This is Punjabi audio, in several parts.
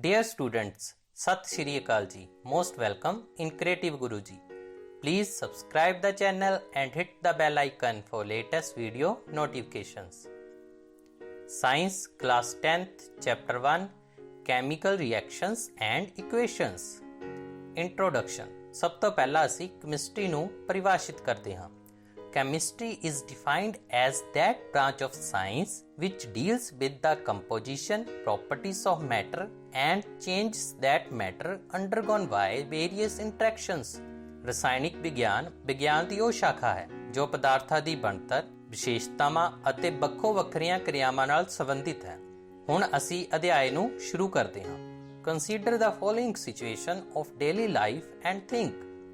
Dear students, Sat Shri Akal Ji, most welcome in Creative Guruji. Please subscribe the channel and hit the bell icon for latest video notifications. Science Class 10th Chapter 1 Chemical Reactions and Equations. Introduction. ਸਭ ਤੋਂ ਪਹਿਲਾਂ ਅਸੀਂ chemistry ਨੂੰ ਪਰਿਭਾਸ਼ਿਤ ਕਰਦੇ ਹਾਂ. Chemistry is defined as that branch of science which deals with the composition, properties of matter and changes that matter undergone by various interactions. ਰਸਾਇਣਿਕ ਵਿਗਿਆਨ ਦੀ ਉਹ ਸ਼ਾਖਾ ਹੈ ਜੋ ਪਦਾਰਥਾਂ ਦੀ ਬਣਤਰ, ਵਿਸ਼ੇਸ਼ਤਾਵਾਂ ਅਤੇ ਵੱਖੋ ਵੱਖਰੀਆਂ ਕਿਰਿਆਵਾਂ ਨਾਲ ਸੰਬੰਧਿਤ ਹੈ. ਹੁਣ ਅਸੀਂ ਅਧਿਆਇ ਨੂੰ ਸ਼ੁਰੂ ਕਰਦੇ ਹਾਂ. Consider the following situation of daily life and think.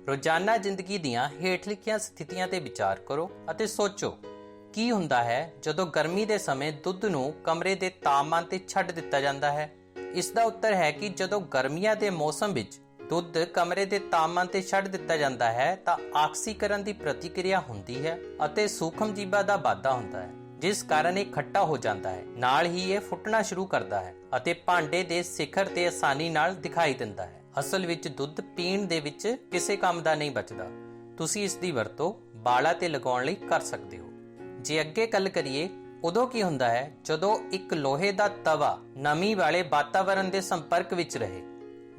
ਰੋਜ਼ਾਨਾ ਜ਼ਿੰਦਗੀ ਦੀਆਂ ਹੇਠ ਲਿਖੀਆਂ ਸਥਿਤੀਆਂ ਤੇ ਵਿਚਾਰ ਕਰੋ ਅਤੇ ਸੋਚੋ ਕੀ ਹੁੰਦਾ ਹੈ ਜਦੋਂ ਗਰਮੀ ਦੇ ਸਮੇਂ ਦੁੱਧ ਨੂੰ ਕਮਰੇ ਦੇ ਤਾਪਮਾਨ ਤੇ ਛੱਡ ਦਿੱਤਾ ਜਾਂਦਾ ਹੈ. ਇਸ ਦਾ ਉੱਤਰ ਹੈ ਕਿ ਜਦੋਂ ਗਰਮੀਆਂ ਦੇ ਮੌਸਮ ਵਿੱਚ ਦੁੱਧ ਕਮਰੇ ਦੇ ਤਾਪਮਾਨ ਤੇ ਛੱਡ ਦਿੱਤਾ ਜਾਂਦਾ ਹੈ ਤਾਂ ਆਕਸੀਕਰਨ ਦੀ ਪ੍ਰਤੀਕਿਰਿਆ ਹੁੰਦੀ ਹੈ ਅਤੇ ਸੂਖਮ ਜੀਵਾਂ ਦਾ ਵਾਧਾ ਹੁੰਦਾ ਹੈ, ਜਿਸ ਕਾਰਨ ਇਹ ਖੱਟਾ ਹੋ ਜਾਂਦਾ ਹੈ. ਨਾਲ ਹੀ ਇਹ ਫੁੱਟਣਾ ਸ਼ੁਰੂ ਕਰਦਾ ਹੈ ਅਤੇ ਭਾਂਡੇ ਦੇ ਸਿਖਰ ਤੇ ਆਸਾਨੀ ਨਾਲ ਦਿਖਾਈ ਦਿੰਦਾ ਹੈ. ਅਸਲ ਵਿੱਚ ਦੁੱਧ ਪੀਣ ਦੇ ਵਿੱਚ ਕਿਸੇ ਕੰਮ ਦਾ ਨਹੀਂ ਬਚਦਾ. ਤੁਸੀਂ ਇਸ ਦੀ ਵਰਤੋਂ ਵਾਲਾਂ ਤੇ ਲਗਾਉਣ ਲਈ ਕਰ ਸਕਦੇ ਹੋ. ਜੇ ਅੱਗੇ ਗੱਲ ਕਰੀਏ ਉਦੋਂ ਕੀ ਹੁੰਦਾ ਹੈ ਜਦੋਂ ਇੱਕ ਲੋਹੇ ਦਾ ਤਵਾ ਨਮੀ ਵਾਲੇ ਵਾਤਾਵਰਣ ਦੇ ਸੰਪਰਕ ਵਿੱਚ ਰਹੇ.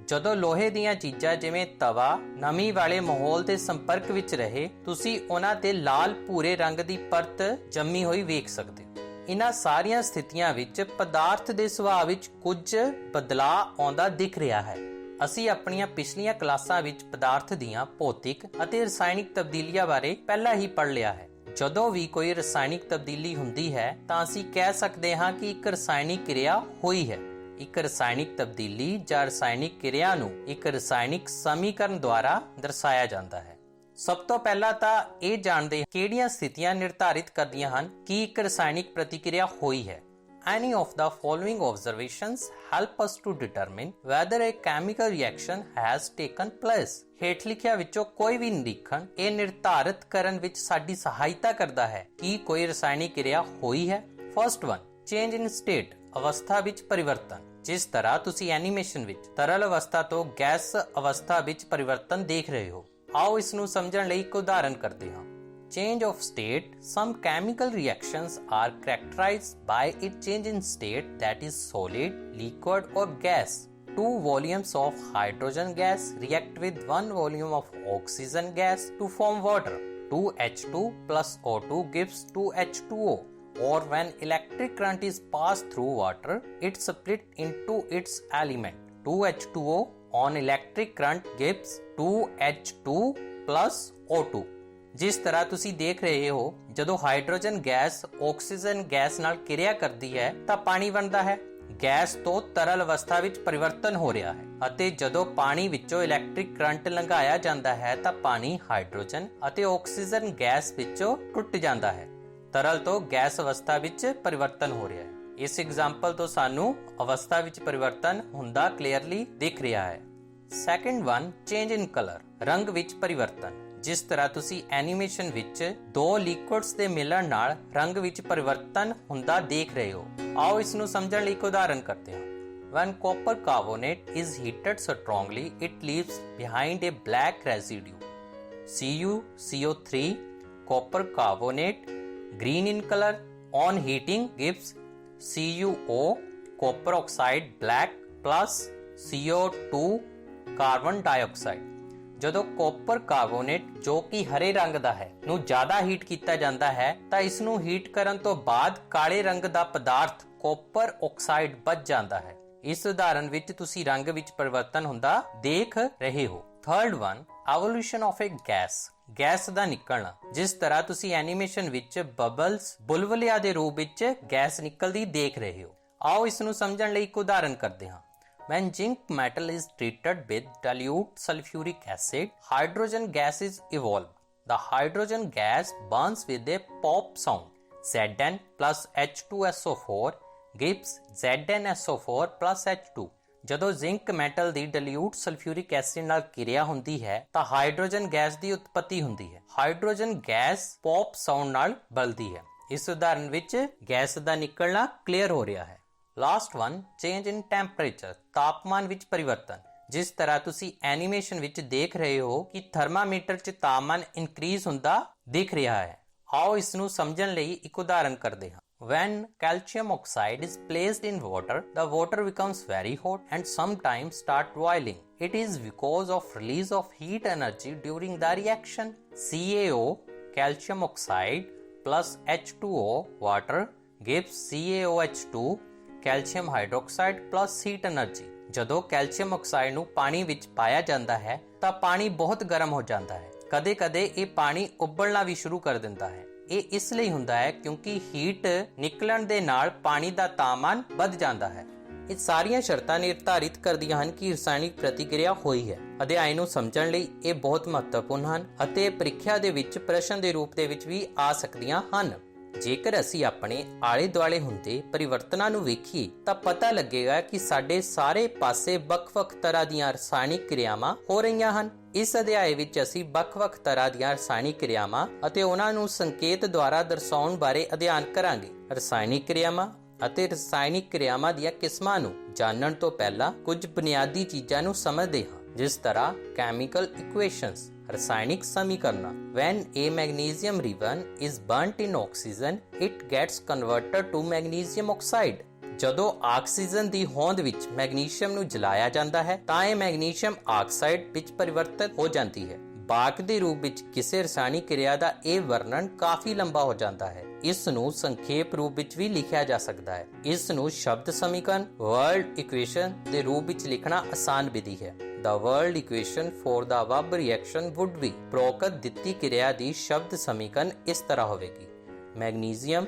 ਜਦੋਂ ਲੋਹੇ ਦੀਆਂ ਚੀਜ਼ਾਂ ਜਿਵੇਂ ਤਵਾ ਨਮੀ ਵਾਲੇ ਮਾਹੌਲ ਦੇ ਸੰਪਰਕ ਵਿੱਚ ਰਹੇ, ਤੁਸੀਂ ਉਹਨਾਂ ਤੇ ਲਾਲ ਭੂਰੇ ਰੰਗ ਦੀ ਪਰਤ ਜੰਮੀ ਹੋਈ ਵੇਖ ਸਕਦੇ ਹੋ. ਇਹਨਾਂ ਸਾਰੀਆਂ ਸਥਿਤੀਆਂ ਵਿੱਚ ਪਦਾਰਥ ਦੇ ਸੁਭਾਅ ਵਿੱਚ ਕੁਝ ਬਦਲਾਅ ਆਉਂਦਾ ਦਿਖ ਰਿਹਾ ਹੈ. ਅਸੀਂ ਆਪਣੀਆਂ ਪਿਛਲੀਆਂ ਕਲਾਸਾਂ ਵਿੱਚ ਪਦਾਰਥ ਦੀਆਂ ਭੌਤਿਕ ਅਤੇ ਰਸਾਇਣਿਕ ਤਬਦੀਲੀਆਂ ਬਾਰੇ ਪਹਿਲਾਂ ਹੀ ਪੜ੍ਹ ਲਿਆ ਹੈ. ਜਦੋਂ ਵੀ ਕੋਈ ਰਸਾਇਣਿਕ ਤਬਦੀਲੀ ਹੁੰਦੀ ਹੈ ਤਾਂ ਅਸੀਂ ਕਹਿ ਸਕਦੇ ਹਾਂ ਕਿ ਇੱਕ ਰਸਾਇਣਿਕ ਕਿਰਿਆ ਹੋਈ ਹੈ. ਇੱਕ ਰਸਾਇਣਿਕ ਤਬਦੀਲੀ ਜਾਂ ਰਸਾਇਣਿਕ ਕਿਰਿਆ ਨੂੰ ਇੱਕ ਰਸਾਇਣਿਕ ਸਮੀਕਰਨ ਦੁਆਰਾ ਦਰਸਾਇਆ ਜਾਂਦਾ ਹੈ. ਸਭ ਤੋਂ ਪਹਿਲਾਂ ਤਾਂ ਇਹ ਜਾਣਦੇ ਹਾਂ ਕਿਹੜੀਆਂ ਸਥਿਤੀਆਂ ਨਿਰਧਾਰਿਤ ਕਰਦੀਆਂ ਹਨ ਕਿ ਇੱਕ ਰਸਾਇਣਿਕ ਪ੍ਰਤੀਕਿਰਿਆ ਹੋਈ ਹੈ. Any of the following observations help us to determine whether a chemical reaction has taken place. ਹੇਠ ਲਿਖਿਆਂ ਵਿੱਚੋਂ ਕੋਈ ਵੀ ਨਿਰੀਖਣ ਇਹ ਨਿਰਧਾਰਿਤ ਕਰਨ ਵਿੱਚ ਸਾਡੀ ਸਹਾਇਤਾ ਕਰਦਾ ਹੈ ਕਿ ਕੋਈ ਰਸਾਇਣਿਕ ਕਿਰਿਆ ਹੋਈ ਹੈ. First one, change in state. ਅਵਸਥਾ ਵਿੱਚ ਪਰਿਵਰਤਨ. ਜਿਸ ਤਰ੍ਹਾਂ ਤੁਸੀਂ ਐਨੀਮੇਸ਼ਨ ਵਿੱਚ ਤਰਲ ਅਵਸਥਾ ਤੋਂ ਗੈਸ ਅਵਸਥਾ ਵਿੱਚ ਪਰਿਵਰਤਨ ਦੇਖ ਰਹੇ ਹੋ. ਆਓ ਇਸ ਨੂੰ ਸਮਝਣ ਲਈ ਇੱਕ ਉਦਾਹਰਨ ਕਰਦੇ ਹਾਂ. Change of state. Some chemical reactions are characterized by its change in state, that is solid, liquid or gas. Two volumes of hydrogen gas react with one volume of oxygen gas to form water. 2H2 plus O2 gives 2H2O. Or when electric current is passed through water, it split into its element. 2H2O on electric current gives 2H2 plus O2. ਜਿਸ ਤਰ੍ਹਾਂ ਤੁਸੀਂ ਦੇਖ ਰਹੇ ਹੋ, ਜਦੋਂ ਹਾਈਡਰੋਜਨ ਗੈਸ ਆਕਸੀਜਨ ਗੈਸ ਨਾਲ ਕਿਰਿਆ ਕਰਦੀ ਹੈ ਤਾਂ ਪਾਣੀ ਬਣਦਾ ਹੈ. ਗੈਸ ਤੋਂ ਤਰਲ ਅਵਸਥਾ ਵਿੱਚ ਪਰਿਵਰਤਨ ਹੋ ਰਿਹਾ ਹੈ ਅਤੇ ਜਦੋਂ ਪਾਣੀ ਵਿੱਚੋਂ ਇਲੈਕਟ੍ਰਿਕ ਕਰੰਟ ਲੰਘਾਇਆ ਜਾਂਦਾ ਹੈ ਤਾਂ ਪਾਣੀ ਹਾਈਡਰੋਜਨ ਅਤੇ ਆਕਸੀਜਨ ਗੈਸ ਵਿੱਚੋਂ ਟੁੱਟ ਜਾਂਦਾ ਹੈ. ਤਰਲ ਤੋਂ ਗੈਸ ਅਵਸਥਾ ਵਿੱਚ ਪਰਿਵਰਤਨ ਹੋ ਰਿਹਾ ਹੈ. ਇਸ ਐਗਜ਼ਾਮਪਲ ਤੋਂ ਸਾਨੂੰ ਅਵਸਥਾ ਵਿੱਚ ਪਰਿਵਰਤਨ ਹੁੰਦਾ ਕਲੀਅਰਲੀ ਦਿਖ ਰਿਹਾ ਹੈ. ਸੈਕੰਡ ਵਨ, ਚੇਂਜ ਇਨ ਕਲਰ. ਰੰਗ ਵਿੱਚ ਪਰਿਵਰਤਨ. ਜਿਸ ਤਰ੍ਹਾਂ ਤੁਸੀਂ ਐਨੀਮੇਸ਼ਨ ਵਿੱਚ ਦੋ ਲਿਕੁਇਡਸ ਦੇ ਮਿਲਣ ਨਾਲ ਰੰਗ ਵਿੱਚ ਪਰਿਵਰਤਨ ਹੁੰਦਾ ਦੇਖ ਰਹੇ ਹੋ. ਆਓ ਇਸ ਨੂੰ ਸਮਝਣ ਲਈ ਇੱਕ ਉਦਾਹਰਨ ਕਰਦੇ ਹਾਂ. When copper carbonate is heated strongly, it leaves behind a black residue. CuCO3, copper carbonate, green in color, on heating gives CuO, copper oxide black plus CO2, carbon dioxide. ਜਦੋਂ ਕਾਪਰ ਕਾਰਬੋਨੇਟ ਜੋ ਕਿ ਹਰੇ ਰੰਗ ਦਾ ਹੈ ਨੂੰ ਜ਼ਿਆਦਾ ਹੀਟ ਕੀਤਾ ਜਾਂਦਾ ਹੈ ਤਾਂ ਇਸ ਨੂੰ ਹੀਟ ਕਰਨ ਤੋਂ ਬਾਅਦ ਕਾਲੇ ਰੰਗ ਦਾ ਪਦਾਰਥ ਕਾਪਰ ਆਕਸਾਈਡ ਬਚ ਜਾਂਦਾ ਹੈ. ਇਸ ਉਦਾਹਰਨ ਵਿੱਚ ਤੁਸੀਂ ਰੰਗ ਵਿੱਚ ਪਰਿਵਰਤਨ ਹੁੰਦਾ ਦੇਖ ਰਹੇ ਹੋ. Third one, evolution of a gas. Gas ਦਾ ਨਿਕਲਣਾ. ਜਿਸ ਤਰ੍ਹਾਂ ਤੁਸੀਂ ਐਨੀਮੇਸ਼ਨ ਵਿੱਚ ਬਬਲਸ ਬੁਲਬੁਲਿਆਂ ਦੇ ਰੂਪ ਵਿੱਚ ਗੈਸ ਨਿਕਲਦੀ ਦੇਖ ਰਹੇ ਹੋ. ਆਓ ਇਸ ਨੂੰ ਸਮਝਣ ਲਈ ਇੱਕ ਉਦਾਹਰਨ ਕਰਦੇ ਹਾਂ. When zinc metal is treated with dilute sulfuric acid, hydrogen gas is evolved. The hydrogen gas burns with a pop sound. Zn plus H2SO4 gives ZnSO4 plus H2. ਜਦੋਂ ਜ਼ਿੰਕ ਮੈਟਲ ਦੀ ਡਿਲੂਟ ਸਲਫਿਊਰਿਕ ਐਸਿਡ ਨਾਲ ਕਿਰਿਆ ਹੁੰਦੀ ਹੈ ਤਾਂ ਹਾਈਡਰੋਜਨ ਗੈਸ ਦੀ ਉਤਪਤੀ ਹੁੰਦੀ ਹੈ. ਹਾਈਡਰੋਜਨ ਗੈਸ ਪੌਪ ਸਾਊਂਡ ਨਾਲ ਬਲਦੀ ਹੈ. ਇਸ ਉਦਾਹਰਨ ਵਿੱਚ ਗੈਸ ਦਾ ਨਿਕਲਣਾ ਕਲੀਅਰ ਹੋ ਰਿਹਾ ਹੈ. ਲਾਸਟ ਵਨ, ਚੇਂਜ ਇਨ ਟੈਂਪਰੇਚਰ, ਤਾਪਮਾਨ ਵਿੱਚ ਪਰਿਵਰਤਨ। ਜਿਸ ਤਰ੍ਹਾਂ ਤੁਸੀਂ ਐਨੀਮੇਸ਼ਨ ਵਿੱਚ ਦੇਖ ਰਹੇ ਹੋ ਕਿ ਥਰਮਾਮੀਟਰ 'ਚ ਤਾਪਮਾਨ ਇਨਕਰੀਜ਼ ਹੁੰਦਾ ਦਿਖ ਰਿਹਾ ਹੈ। ਆਓ ਇਸ ਨੂੰ ਸਮਝਣ ਲਈ ਇੱਕ ਉਦਾਹਰਨ ਕਰਦੇ ਹਾਂ। When calcium oxide is placed in water, the water becomes very hot and sometimes start boiling. It is because of release of heat energy during the reaction. CaO, calcium oxide, plus H2O, water, gives CaOH2, calcium hydroxide plus heat energy. ਜਦੋਂ ਕੈਲਸ਼ੀਅਮ ਆਕਸਾਈਡ ਨੂੰ ਪਾਣੀ ਵਿੱਚ ਪਾਇਆ ਜਾਂਦਾ ਹੈ ਤਾਂ ਪਾਣੀ ਬਹੁਤ ਗਰਮ ਹੋ ਜਾਂਦਾ ਹੈ। ਕਦੇ-ਕਦੇ ਇਹ ਪਾਣੀ ਉਬਲਣਾ ਵੀ ਸ਼ੁਰੂ ਕਰ ਦਿੰਦਾ ਹੈ। ਇਹ ਇਸ ਲਈ ਹੁੰਦਾ ਹੈ ਕਿਉਂਕਿ ਹੀਟ ਨਿਕਲਣ ਦੇ ਨਾਲ ਪਾਣੀ ਦਾ ਤਾਪਮਾਨ ਵੱਧ ਜਾਂਦਾ ਹੈ। ਇਹ ਸਾਰੀਆਂ ਸ਼ਰਤਾਂ ਨਿਰਧਾਰਿਤ ਕਰਦੀਆਂ ਹਨ ਕਿ ਰਸਾਇਣਿਕ ਪ੍ਰਤੀਕਿਰਿਆ ਹੋਈ ਹੈ। ਅਧਿਆਇ ਨੂੰ ਸਮਝਣ ਲਈ ਇਹ ਬਹੁਤ ਮਹੱਤਵਪੂਰਨ ਹਨ ਅਤੇ ਪ੍ਰੀਖਿਆ ਦੇ ਵਿੱਚ ਪ੍ਰਸ਼ਨ ਦੇ ਰੂਪ ਦੇ ਵਿੱਚ ਵੀ ਆ ਸਕਦੀਆਂ ਹਨ। ਜੇਕਰ ਅਸੀਂ ਆਪਣੇ ਆਲੇ ਦੁਆਲੇ ਹੁੰਦੇ ਪਰਿਵਰਤਨਾਂ ਨੂੰ ਵੇਖੀਏ ਤਾਂ ਪਤਾ ਲੱਗੇਗਾ ਕਿ ਸਾਡੇ ਸਾਰੇ ਪਾਸੇ ਵੱਖ-ਵੱਖ ਤਰ੍ਹਾਂ ਦੀਆਂ ਰਸਾਇਣਿਕ ਕਿਰਿਆਵਾਂ ਹੋ ਰਹੀਆਂ ਹਨ। ਇਸ ਅਧਿਆਇ ਵਿੱਚ ਅਸੀਂ ਵੱਖ-ਵੱਖ ਤਰ੍ਹਾਂ ਦੀਆਂ ਰਸਾਇਣਿਕ ਕਿਰਿਆਵਾਂ ਅਤੇ ਉਹਨਾਂ ਨੂੰ ਸੰਕੇਤ ਦੁਆਰਾ ਦਰਸਾਉਣ ਬਾਰੇ ਅਧਿਐਨ ਕਰਾਂਗੇ। ਰਸਾਇਣਿਕ ਕਿਰਿਆਵਾਂ ਅਤੇ ਰਸਾਇਣਿਕ ਕਿਰਿਆਵਾਂ ਦੀਆਂ ਕਿਸਮਾਂ ਨੂੰ ਜਾਣਨ ਤੋਂ ਪਹਿਲਾਂ ਕੁਝ ਬੁਨਿਆਦੀ ਚੀਜ਼ਾਂ ਨੂੰ ਸਮਝਦੇ ਹਾਂ, ਜਿਸ ਤਰ੍ਹਾਂ ਕੈਮੀਕਲ ਇਕੁਏਸ਼ਨਸ, ਰਸਾਇਣਿਕ ਸਮੀਕਰਨਾਂ। When a magnesium ribbon is burnt in oxygen, it gets converted to magnesium oxide. ਜਦੋਂ ਆਕਸੀਜਨ ਦੀ ਹੋਂਦ ਵਿੱਚ ਮੈਗਨੀਸ਼ੀਅਮ ਨੂੰ ਜਲਾਇਆ ਜਾਂਦਾ ਹੈ ਤਾਂ ਇਹ ਮੈਗਨੀਸ਼ੀਅਮ ਆਕਸਾਈਡ ਵਿੱਚ ਪਰਿਵਰਤਿਤ ਹੋ ਜਾਂਦੀ ਹੈ। ਵਾਕ ਦੇ ਰੂਪ ਵਿੱਚ ਕਿਸੇ ਰਸਾਇਣਿਕ ਕਿਰਿਆ ਦਾ ਇਹ ਵਰਣਨ ਕਾਫੀ ਲੰਬਾ ਹੋ ਜਾਂਦਾ ਹੈ। ਇਸ ਨੂੰ ਸੰਖੇਪ ਰੂਪ ਵਿੱਚ ਵੀ ਲਿਖਿਆ ਜਾ ਸਕਦਾ ਹੈ। ਇਸ ਨੂੰ ਸ਼ਬਦ ਸਮੀਕਰਨ ਵਰਲਡ ਇਕੁਏਸ਼ਨ ਦੇ ਰੂਪ ਵਿੱਚ ਲਿਖਣਾ ਆਸਾਨ ਵਿਧੀ ਹੈ। The world equation for the above reaction would be, ਪ੍ਰੋਕਤ ਦਿੱਤੀ ਕਿਰਿਆ ਦੀ ਸ਼ਬਦ ਸਮੀਕਰਨ ਇਸ ਤਰ੍ਹਾਂ ਹੋਵੇਗੀ। ਮੈਗਨੀਜ਼ੀਅਮ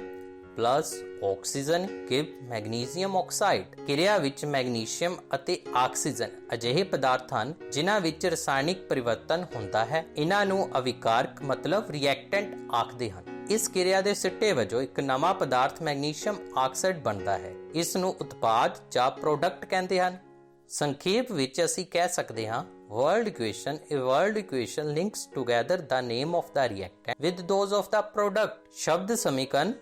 ਪਲੱਸ ਆਕਸੀਜਨ ਗਿਵ ਮੈਗਨੀਜ਼ੀਅਮ ਆਕਸਾਈਡ। ਕਿਰਿਆ ਵਿੱਚ ਮੈਗਨੀਸ਼ੀਅਮ ਅਤੇ ਆਕਸੀਜਨ ਅਜਿਹੇ ਪਦਾਰਥ ਹਨ ਜਿਨ੍ਹਾਂ ਵਿੱਚ ਰਸਾਇਣਿਕ ਪਰਿਵਰਤਨ ਹੁੰਦਾ ਹੈ। ਇਹਨਾਂ ਨੂੰ ਅਵਿਕਾਰਕ ਮਤਲਬ ਰਿਐਕਟੈਂਟ ਆਖਦੇ ਹਨ। ਇਸ ਕਿਰਿਆ ਦੇ ਸਿੱਟੇ ਵਜੋਂ ਇੱਕ ਨਵਾਂ ਪਦਾਰਥ ਮੈਗਨੀਸ਼ੀਅਮ ਆਕਸਾਈਡ ਬਣਦਾ ਹੈ। ਇਸ ਨੂੰ ਉਤਪਾਦ ਜਾਂ ਪ੍ਰੋਡਕਟ ਕਹਿੰਦੇ ਹਨ। ਸੰਖੇਪ ਵਿੱਚ ਅਸੀਂ ਕਹਿ ਸਕਦੇ ਹਾਂ world equation, a world equation links together the name of the reactant with those of the product.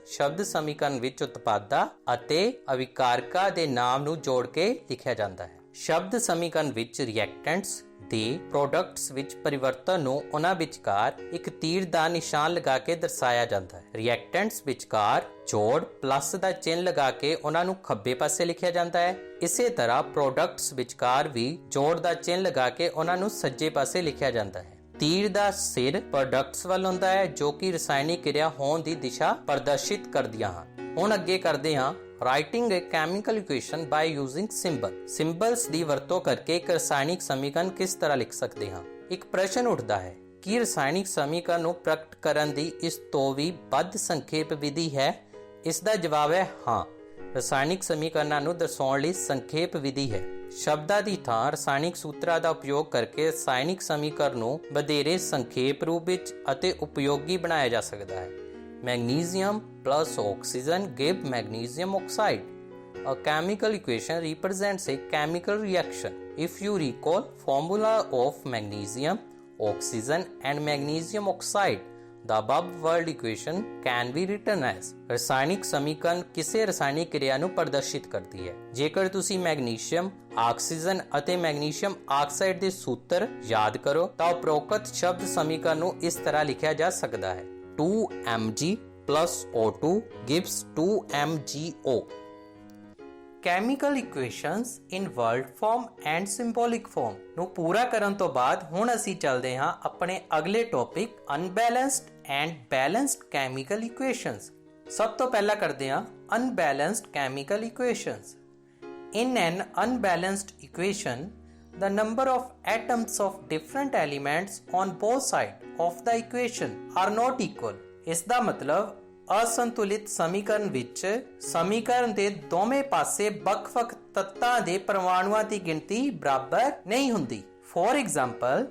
ਸ਼ਬਦ ਸਮੀਕਰਨ ਵਿੱਚ ਉਤਪਾਦਾਂ ਅਤੇ ਅਵਿਕਾਰਕਾਂ ਦੇ ਨਾਮ ਨੂੰ ਜੋੜ ਕੇ ਲਿਖਿਆ ਜਾਂਦਾ ਹੈ। ਸ਼ਬਦ ਸਮੀਕਰਨ ਵਿੱਚ ਰਿਐਕਟੈਂਟਸ ਦੇ ਪ੍ਰੋਡਕਟਸ ਵਿੱਚ ਪਰਿਵਰਤਨ ਨੂੰ ਉਹਨਾਂ ਵਿਚਕਾਰ ਇੱਕ ਤੀਰ ਦਾ ਨਿਸ਼ਾਨ ਲਗਾ ਕੇ ਦਰਸਾਇਆ ਜਾਂਦਾ ਹੈ। ਰਿਐਕਟੈਂਟਸ ਵਿਚਕਾਰ ਜੋੜ ਪਲੱਸ ਦਾ ਚਿੰਨ੍ਹ ਲਗਾ ਕੇ ਉਹਨਾਂ ਨੂੰ ਖੱਬੇ ਪਾਸੇ ਲਿਖਿਆ ਜਾਂਦਾ ਹੈ। ਇਸੇ ਤਰ੍ਹਾਂ ਪ੍ਰੋਡਕਟਸ ਵਿਚਕਾਰ ਵੀ ਜੋੜ ਦਾ ਚਿੰਨ੍ਹ ਲਗਾ ਕੇ ਉਹਨਾਂ ਨੂੰ ਸੱਜੇ ਪਾਸੇ ਲਿਖਿਆ ਜਾਂਦਾ ਹੈ। ਤੀਰ ਦਾ ਸਿਰ ਪ੍ਰੋਡਕਟਸ ਵੱਲ ਹੁੰਦਾ ਹੈ ਜੋ ਕਿ ਰਸਾਇਣਿਕ ਕਿਰਿਆ ਹੋਣ ਦੀ ਦਿਸ਼ਾ ਪ੍ਰਦਰਸ਼ਿਤ ਕਰਦੀਆਂ ਹਨ। ਹੁਣ ਅੱਗੇ ਕਰਦੇ ਹਾਂ ਰਾਈਟਿੰਗ ਏ ਕੈਮੀਕਲ ਇਕੁਏਸ਼ਨ ਬਾਈ ਯੂਜ਼ਿੰਗ ਸਿੰਬਲ। ਸਿੰਬਲਸ ਦੀ ਵਰਤੋਂ ਕਰਕੇ ਇੱਕ ਰਸਾਇਣਿਕ ਸਮੀਕਰਨ ਕਿਸ ਤਰ੍ਹਾਂ ਲਿਖ ਸਕਦੇ ਹਾਂ। ਇੱਕ ਪ੍ਰਸ਼ਨ ਉੱਠਦਾ ਹੈ ਕਿ ਰਸਾਇਣਿਕ ਸਮੀਕਰਨ ਨੂੰ ਪ੍ਰਗਟ ਕਰਨ ਦੀ ਇਸ ਤੋਂ ਵੀ ਵੱਧ ਸੰਖੇਪ ਵਿਧੀ ਹੈ। ਇਸ ਦਾ ਜਵਾਬ ਹੈ ਹਾਂ। ਰਸਾਇਣਿਕ ਸਮੀਕਰਨਾਂ ਨੂੰ ਦਰਸਾਉਣ ਲਈ ਸੰਖੇਪ ਵਿਧੀ ਹੈ। ਸ਼ਬਦਾਂ ਦੀ ਥਾਂ ਰਸਾਇਣਿਕ ਸੂਤਰਾਂ ਦਾ ਉਪਯੋਗ ਕਰਕੇ ਰਸਾਇਣਿਕ ਸਮੀਕਰਨ ਨੂੰ ਵਧੇਰੇ ਸੰਖੇਪ ਰੂਪ ਵਿੱਚ ਅਤੇ ਉਪਯੋਗੀ ਬਣਾਇਆ ਜਾ ਸਕਦਾ ਹੈ। Magnesium plus oxygen give magnesium oxide. A chemical equation represents a chemical reaction. If you recall formula of magnesium, oxygen and magnesium oxide, the above world equation can be written as. ਰਸਾਇਣਿਕ ਸਮੀਕਰਨ ਕਿਸੇ ਰਸਾਇਣਿਕ ਕਿਰਿਆ ਨੂੰ ਪ੍ਰਦਰਸ਼ਿਤ ਕਰਦੀ ਹੈ। ਜੇਕਰ ਤੁਸੀਂ ਮੈਗਨੀਸ਼ੀਅਮ, ਆਕਸੀਜਨ ਅਤੇ ਮੈਗਨੀਸ਼ੀਅਮ ਆਕਸਾਈਡ ਦੇ ਸੂਤਰ ਯਾਦ ਕਰੋ ਤਾਂ ਉਪਰੋਕਤ ਸ਼ਬਦ ਸਮੀਕਰਨ ਨੂੰ ਇਸ ਤਰ੍ਹਾਂ ਲਿਖਿਆ ਜਾ ਸਕਦਾ ਹੈ। 2Mg plus O2 gives 2MgO. Chemical equations in word form and symbolic form ਨੂੰ ਪੂਰਾ ਕਰਨ ਤੋਂ ਬਾਅਦ ਹੁਣ ਅਸੀਂ ਚੱਲਦੇ ਹਾਂ ਆਪਣੇ ਅਗਲੇ topic unbalanced and balanced chemical equations। ਸਭ ਤੋਂ ਪਹਿਲਾਂ ਕਰਦੇ ਹਾਂ unbalanced chemical equations. In an unbalanced equation, the number of atoms of different elements on both sides of the equation are not equal. ਇਸ ਦਾ ਮਤਲਬ ਅਸੰਤੁਲਿਤ ਸਮੀਕਰਨ ਵਿੱਚ ਸਮੀਕਰਨ ਦੇ ਦੋਵੇਂ ਪਾਸੇ ਵੱਖ-ਵੱਖ ਤੱਤਾਂ ਦੇ ਪਰਮਾਣੂਆਂ ਦੀ ਗਿਣਤੀ ਬਰਾਬਰ ਨਹੀਂ ਹੁੰਦੀ। For example,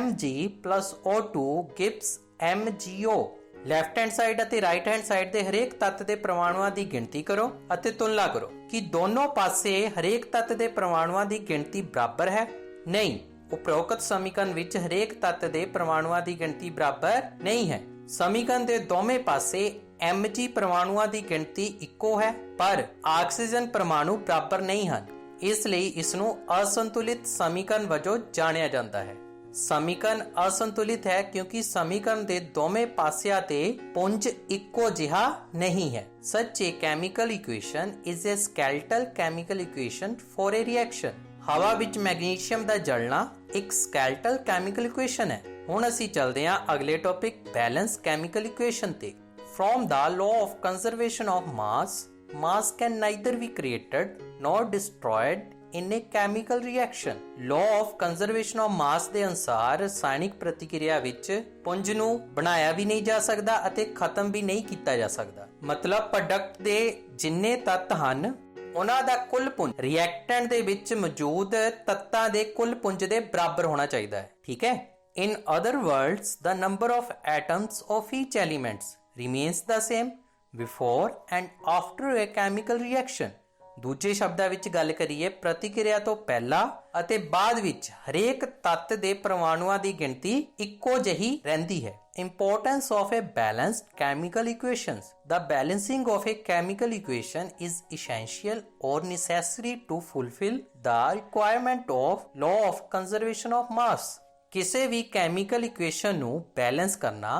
Mg plus O2 gives MgO. Left hand side ਅਤੇ ਰਾਈਟ ਹੈਂਡ ਸਾਈਡ ਦੇ ਹਰੇਕ ਤੱਤ ਦੇ ਪਰਮਾਣੂਆਂ ਦੀ ਗਿਣਤੀ ਕਰੋ ਅਤੇ ਤੁਲਨਾ ਕਰੋ ਕਿ ਦੋਨੋਂ ਪਾਸੇ ਹਰੇਕ ਤੱਤ ਦੇ ਪਰਮਾਣੂਆਂ ਦੀ ਗਿਣਤੀ ਬਰਾਬਰ ਹੈ। ਨਹੀਂ, ਉਪਰੋਕਤ ਸਮੀਕਰਨ ਵਿੱਚ ਹਰੇਕ ਤੱਤ ਦੇ ਪਰਮਾਣੂਆਂ ਦੀ ਗਿਣਤੀ ਬਰਾਬਰ ਨਹੀਂ ਹੈ। ਸਮੀਕਰਨ ਦੇ ਦੋਵੇਂ ਪਾਸੇ mg परमाणुओं की गिनती इक्को है पर ऑक्सीजन परमाणु बराबर नहीं हैं, इसलिए इसनूं असंतुलित समीकरण वजों जानिया जाता है। समीकरण असंतुलित है क्योंकि समीकरण के दोवें पासियां ते पुंज इक्को जिहा नहीं है। Such a chemical equation is a skeletal chemical equation for a reaction. हवा विच मैग्नीशियम का जलना एक स्केलेटल केमिकल इक्वेशन है। हुण असीं चलदे हां अगले टॉपिक बैलेंस केमिकल इक्वेशन ते। From the law of conservation of mass can neither be created nor destroyed in a chemical reaction. Law of conservation of mass के अनुसार रसायनिक प्रतिक्रिया विच पुंज नूं बनाया भी नहीं जा सकता अते खत्म भी नहीं किया जा सकता। मतलब प्रोडक्ट दे जिन्ने तत्त हन उन्हां दा कुल पुंज रिएक्टेंट दे विच मौजूद तत्तां दे कुल पुंज दे बराबर होना चाहिए है। ठीक है। In other words the number of atoms of each elements remains the same before and after a chemical reaction. दूजे शब्दां विच गल करिए प्रतिक्रिया तो पहला अते बाद विच हरेक तत्त दे परमाणुओं की गिनती इक्को जही रहिंदी है। Importance of a balanced chemical equations. The balancing of a chemical equation is essential or necessary to fulfill the requirement of law of conservation of mass. किसी भी chemical equation ਨੂੰ बैलेंस करना